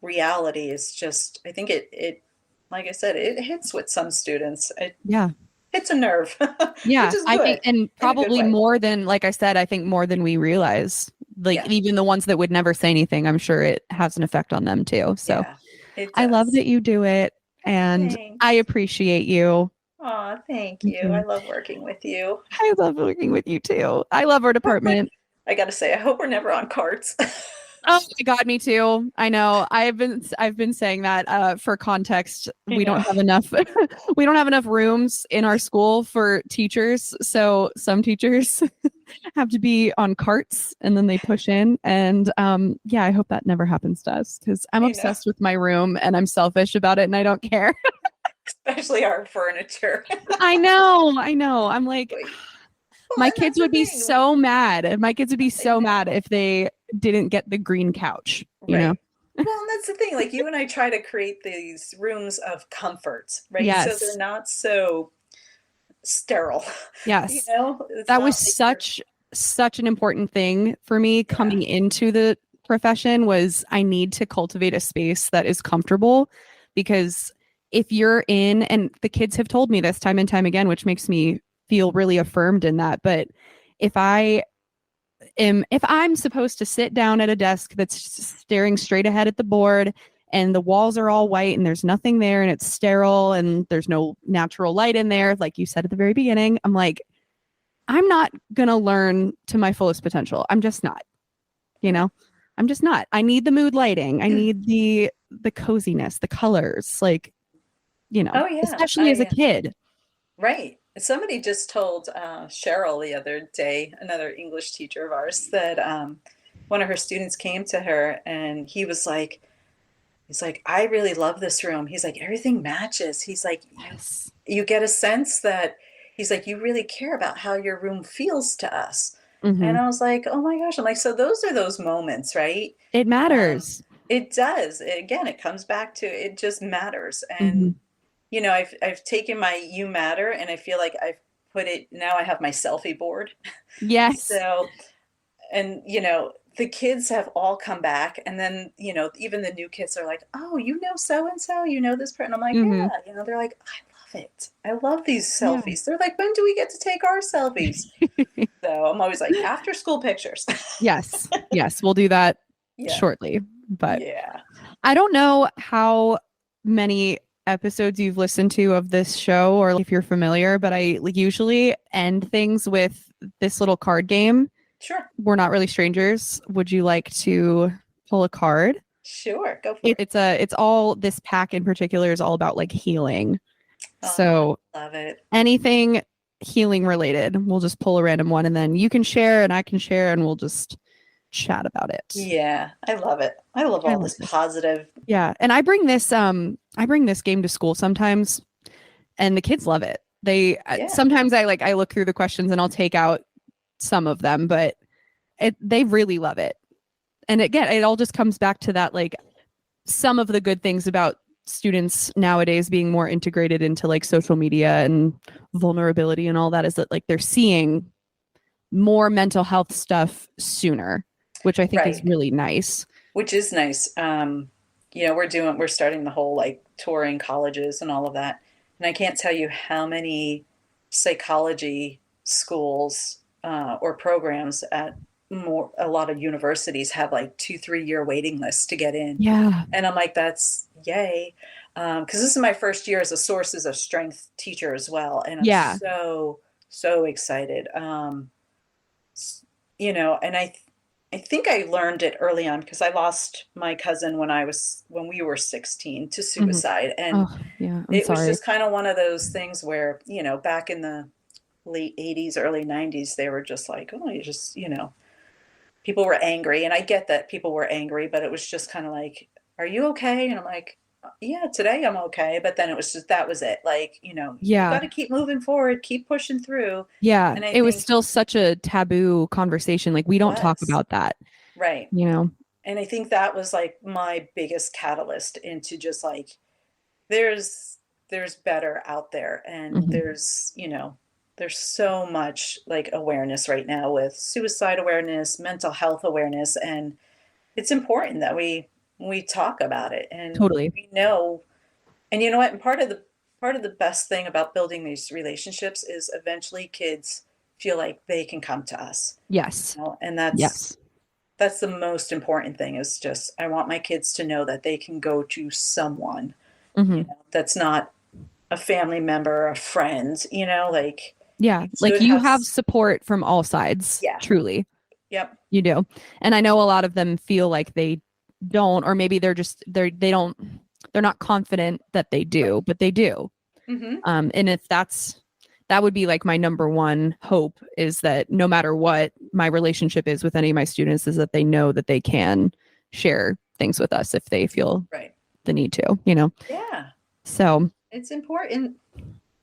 reality is just, I think it like I said, it hits with some students. It Yeah. hits a nerve, which Yeah. is I think, good and in a good probably way. more than, like I said, I think more than we realize. Like, Yeah. even the ones that would never say anything, I'm sure it has an effect on them too. So Yeah. It I love does. that you do it, and I Thanks. appreciate you. Oh, thank you. I Mhm. love working with you. I love working with you too. I love our department. I got to say, I hope we're never on carts. Oh my God, me too. I know. I've been saying that for context. I We don't know. have enough we don't have enough rooms in our school for teachers. So some teachers have to be on carts and then they push in. And yeah, I hope that never happens to us, because I'm I know. obsessed with my room and I'm selfish about it and I don't care. Especially our furniture. I know. I know. I'm like, Like, well, my and that's kids the would be thing. We, so mad. My kids would be I so mad know. if they didn't get the green couch, you know? Right. Well, and that's the thing. Like you and I try to create these rooms of comfort, right? So they're Yes. not so sterile. Yes. It's That was not like you're, such an important thing for me yeah. coming into the profession. Was I need to cultivate a space that is comfortable, because if you're in, and the kids have told me this time and time again, which makes me feel really affirmed in that, but if I if I'm supposed to sit down at a desk that's staring straight ahead at the board, and the walls are all white and there's nothing there and it's sterile and there's no natural light in there, like you said at the very beginning, I'm like, I'm not going to learn to my fullest potential. I'm just not, you Right. know. I'm just not. I need the mood lighting. I need the coziness, the colors, like, Oh yeah. especially as a kid. Right. Somebody just told Cheryl the other day, another English teacher of ours, that one of her students came to her and he's like, I really love this room. He's like, everything matches. He's like, Yes. you get a sense that he's like, you really care about how your room feels to us. And Hmm. I was like, oh my gosh. I'm like, so those are those moments, right? It Um, matters. it does. Again, it comes back to it just matters. Hmm. And I've taken my you matter and I feel like I've put it now I have my selfie board. Yes. So, and the kids have all come back and then, even the new kids are like, "Oh, so and so, this person." I'm like, Hmm. "Yeah." They're like, "I love it. I love these Yeah. selfies." They're like, "When do we get to take our selfies?" So, I'm always like, "After school pictures." Yes. Yes. We'll do that Yeah. shortly. But Yeah. I don't know how many episodes you've listened to of this show, or if you're familiar, but I like usually end things with this little card game. Sure. We're not really strangers. Would you like to pull a card? Sure. Go for it. It's all, this pack in particular is all about like healing. Oh, So I love it. anything healing related, we'll just pull a random one and then you can share and I can share and we'll just chat about it. Yeah, I love it. I love I all love this this. positive. Yeah, and I bring this game to school sometimes and the kids love it. They Yeah. sometimes I look through the questions and I'll take out some of them, but they really love it. And again, it all just comes back to that, like, some of the good things about students nowadays being more integrated into like social media and vulnerability and all that is that like they're seeing more mental health stuff sooner, which I think is Right. really nice. Which is nice. We're starting the whole like touring colleges and all of that. And I can't tell you how many psychology schools or programs at a lot of universities have like 2, 3 year waiting lists to get in. Yeah. And I'm like, that's yay. Because this is my first year as a sources of strength teacher as well. And I'm Yeah. so excited. And I think I learned it early on because I lost my cousin when we were 16 to Mm-hmm. suicide. And Oh, yeah. I'm it was sorry. just kind of one of those things where, back in the late 80s, early 90s, they were just like, oh, people were angry. And I get that people were angry, but it was just kind of like, are you okay? And I'm like, yeah, today I'm okay. But then it was just, that was it. Like, you got Yeah. to keep moving forward, keep pushing through. Yeah. And I It was think still such a taboo conversation. Like, we it don't talk was about that, right. you know? And I think that was like my biggest catalyst into just like, there's better out there. And Mm-hmm. there's so much like awareness right now with suicide awareness, mental health awareness. And it's important that we talk about it and Totally. we know. And you know what? And part of the best thing about building these relationships is eventually kids feel like they can come to us. Yes. And that's the most important thing is just I want my kids to know that they can go to someone, Mm-hmm. that's not a family member, a friend, like Yeah. you Like, should you have. have support from all sides, Yeah. truly. Yep. You do. And I know a lot of them feel like they don't, or maybe they don't, they're not confident that they Right. do, but they do. Mm-hmm. And if that would be like my number one hope, is that no matter what my relationship is with any of my students, is that they know that they can share things with us if they feel Right. the need to. Yeah. So It's important.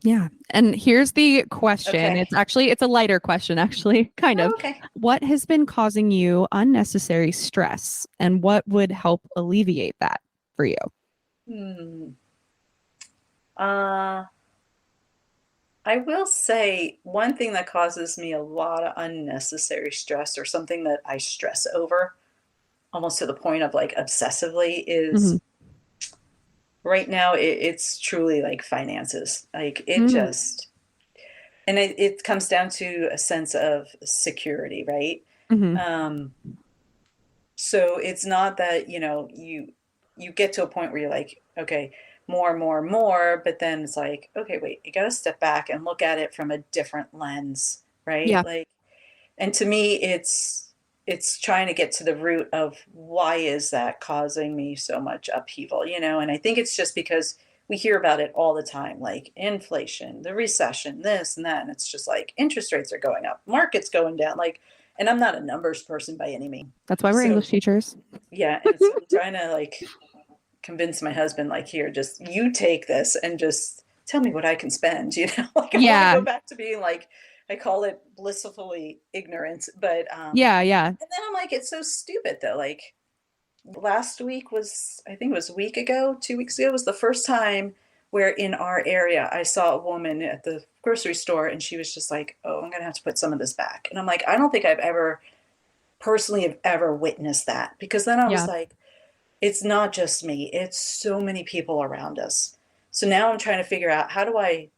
yeah. And here's the question. Okay. It's a lighter question, actually, kind Oh, of. okay. What has been causing you unnecessary stress, and what would help alleviate that for you? Hmm. Uh, I will say one thing that causes me a lot of unnecessary stress or something that I stress over almost to the point of like obsessively Mm-hmm. is right now it's truly like finances. Like it Mm-hmm. just, and it comes down to a sense of security, right? Mm-hmm. Um, so it's not that, you get to a point where you're like, okay, more, more, more, but then it's like, okay, wait, you got to step back and look at it from a different lens, right? Yeah, Like, and to me, it's trying to get to the root of why is that causing me so much upheaval, And I think it's just because we hear about it all the time, like inflation, the recession, this and that, and it's just like interest rates are going up, markets going down, like, and I'm not a numbers person by any means. that's why we're So English teachers. yeah, and so I'm trying to like convince my husband, like, here, just you take this and just tell me what I can spend, like I want to Yeah, go back to being like, I call it blissfully ignorant, but yeah, yeah. and then I'm like, it's so stupid though. Like last week was, I think it was a week ago, 2 weeks ago was the first time where in our area I saw a woman at the grocery store and she was just like, oh, I'm gonna have to put some of this back. And I'm like, I don't think I've ever personally have ever witnessed that, because then I was Yeah. like, it's not just me, it's so many people around us. So now I'm trying to figure out how do I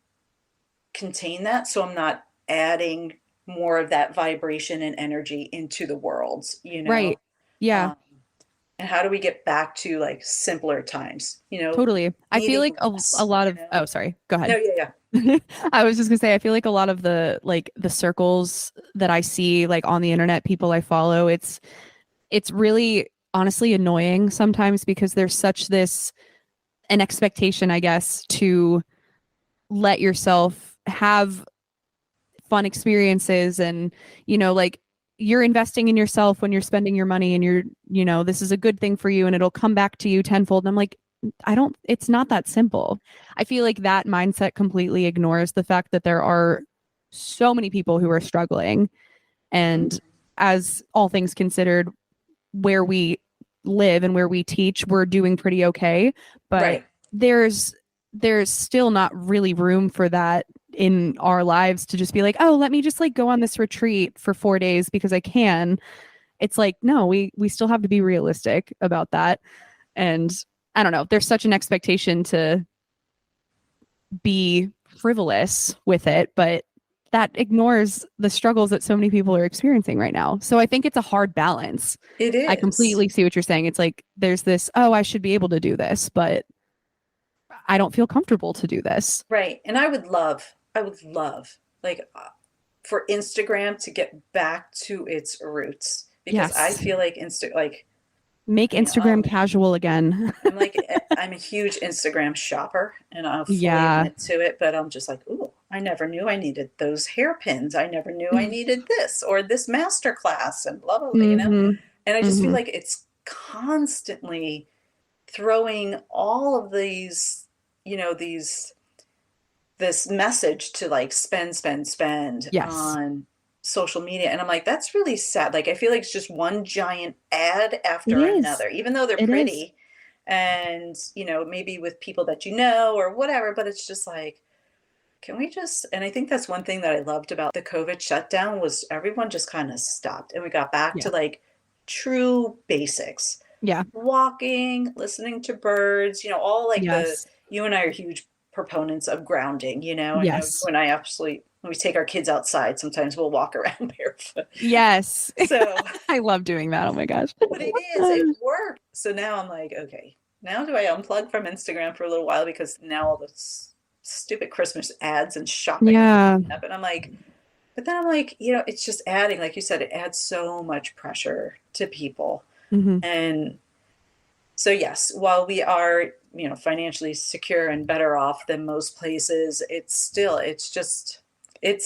contain that so I'm not adding more of that vibration and energy into the world, Right. Yeah, um, and how do we get back to like simpler times, totally. I feel needing like a less, lot of, oh, sorry, go no, ahead. yeah, yeah. I was just gonna say, I feel like a lot of the circles that I see like on the internet, people I follow, it's really honestly annoying sometimes, because there's such an expectation, I guess, to let yourself have fun experiences, and like, you're investing in yourself when you're spending your money, and this is a good thing for you and it'll come back to you tenfold. And I'm like, I don't it's not that simple. I feel like that mindset completely ignores the fact that there are so many people who are struggling, And as all things considered, where we live and where we teach, we're doing pretty okay. But Right. there's still not really room for that in our lives to just be like, oh, let me just like go on this retreat for 4 days because I can. It's like, no, we still have to be realistic about that. And I don't know, there's such an expectation to be frivolous with it, but that ignores the struggles that so many people are experiencing right now. So I think it's a hard balance. It I is. completely see what you're saying. It's like there's this, oh, I should be able to do this, but I don't feel comfortable to do this. Right. And I would love, like, for Instagram to get back to its roots because I Yes. feel like Make you know, Instagram casual again. I'm a huge Instagram shopper and I'll fully Yeah. admit to it, but I'm just like, ooh, I never knew I needed those hairpins. I never knew I needed this or this master class and blah, blah, blah, Mm-hmm. And I just feel Mm-hmm. like it's constantly throwing all of these, these this message to like spend Yes. on social media. And I'm like, that's really sad. Like, I feel like it's just one giant ad It after is. another, even though they're It is. pretty and, maybe with people that you know or whatever. But it's just like, can we just, and I think that's one thing that I loved about the COVID shutdown was everyone just kind of stopped and we got back Yeah. to like true basics, Yeah. walking, listening to birds, all like Yes. you and I are huge proponents of grounding, I know you Yes. and I absolutely, when we take our kids outside, sometimes we'll walk around barefoot. Yes. So, I love doing that. Oh my gosh. but it worked. So now I'm like, okay, now do I unplug from Instagram for a little while because now all the stupid Christmas ads and shopping are Yeah. popping up. And I'm like, but then I'm like, it's just adding, like you said, it adds so much pressure to people. Hmm. And so yes, while we are, financially secure and better off than most places, it's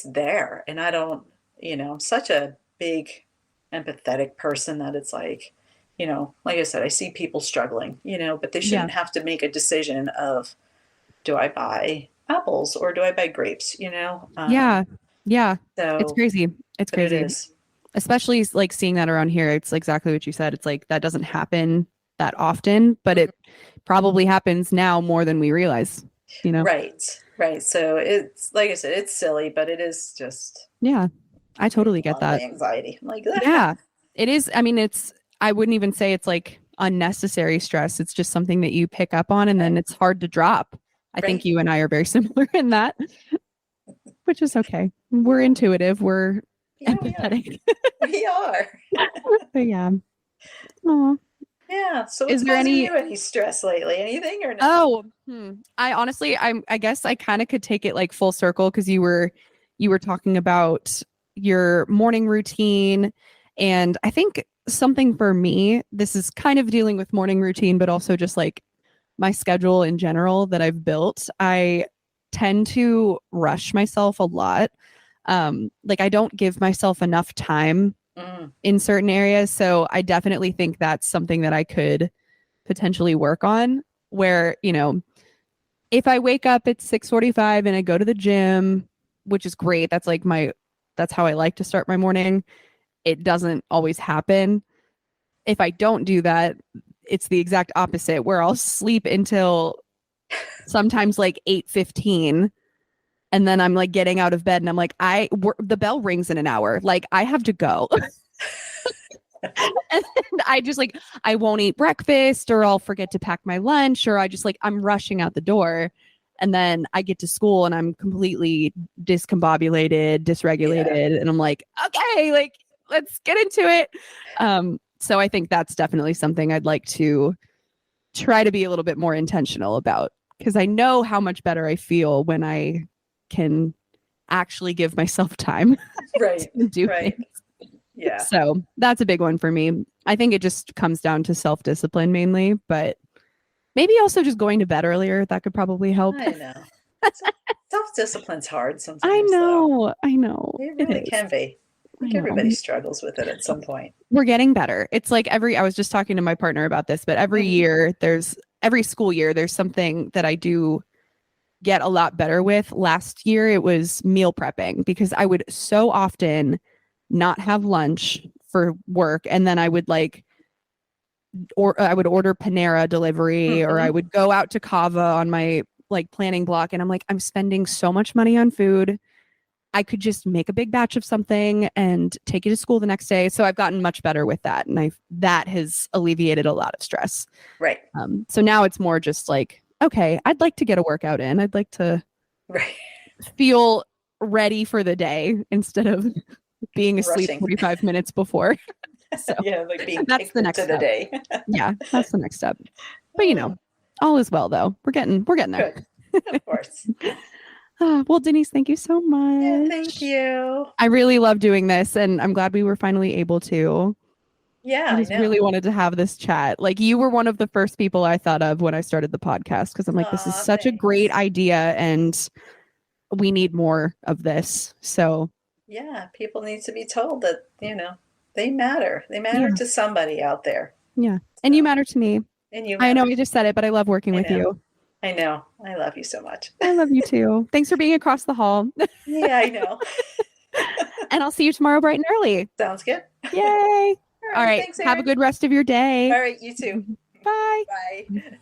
there. And I don't, I'm such a big empathetic person that it's like I said, I see people struggling, but they Yeah. shouldn't have to make a decision of, do I buy apples or do I buy grapes, Yeah. Yeah. It's so, crazy. It's but it crazy. is. Especially like seeing that around here. It's exactly what you said. It's like that doesn't happen that often, but Mhm. it probably happens now more than we realize, you know? Right. Right. So it's like I said, it's silly, but it is just Yeah. I makes totally a get lot of my that. anxiety. I'm like, Yeah. It is. I mean, I wouldn't even say it's like unnecessary stress. It's just something that you pick up on and then it's hard to drop. I think right. you and I are very similar in that, which is okay. We're Yeah, intuitive. We're yeah, we are. empathetic. We are. But yeah. Aw. Yeah. So what's Is there causing any you any stress lately? Anything or no? Oh, I honestly, I guess I kind of could take it like full circle because you were talking about your morning routine, and I think something for me, this is kind of dealing with morning routine, but also just like my schedule in general that I've built. I tend to rush myself a lot. Like I don't give myself enough time Mm, in certain areas, so I definitely think that's something that I could potentially work on where, if I wake up at 6:45 and I go to the gym, which is great, that's how I like to start my morning. It doesn't always happen. If I don't do that, it's the exact opposite where I'll sleep until sometimes like 8:15 and then I'm like getting out of bed and I'm like the bell rings in an hour. Like I have to go. And I just like I won't eat breakfast or I'll forget to pack my lunch or I just like I'm rushing out the door and then I get to school and I'm completely discombobulated, yeah. dysregulated and I'm like, okay, like let's get into it. So I think that's definitely something I'd like to try to be a little bit more intentional about because I know how much better I feel when I can actually give myself time Right. to do things. Right. Yeah. So that's a big one for me. I think it just comes down to self discipline mainly, but maybe also just going to bed earlier. That could probably help. I know. Self-discipline's hard I sometimes, though. know. I know. It It really is. can be. I I think know. everybody struggles with it at some point. We're getting better. It's like I was just talking to my partner about this, but Mhm. every school year, there's something that I do get a lot better with. Last year, it was meal prepping because I would so often not have lunch for work, and then I would I would order Panera delivery, or I Mm-hmm. would go out to Kava on my planning block, and I'm like, I'm spending so much money on food. I could just make a big batch of something and take it to school the next day. So I've gotten much better with that, and that has alleviated a lot of stress. Right. So now it's more just like, okay, I'd like to get a workout in. I'd like to Right. feel ready for the day instead of being asleep Rushing. 45 minutes before. So Yeah, like being that's kicked the next into the step. day. Yeah, that's the next step. But all is well though. We're getting there. Good. Of course. Well, Denise, thank you so much. Yeah, thank you. I really love doing this, and I'm glad we were finally able to. Yeah, I I just know. really wanted to have this chat. Like, you were one of the first people I thought of when I started the podcast, because I'm like, this is Aw, such a great thanks. idea, and we need more of this. So Yeah, people need to be told that, they matter. They matter yeah, to somebody out there. yeah. And you So, matter to me. and you I know matter. I just said it, but I love working I with know. you. I know. I love you so much. I love you too. Thanks for being across the hall. Yeah, I know. And I'll see you tomorrow bright and early. Sounds good. Yay. All All right. right. Thanks, Have a Erin. good rest of your day. All right. You too. Bye. Bye.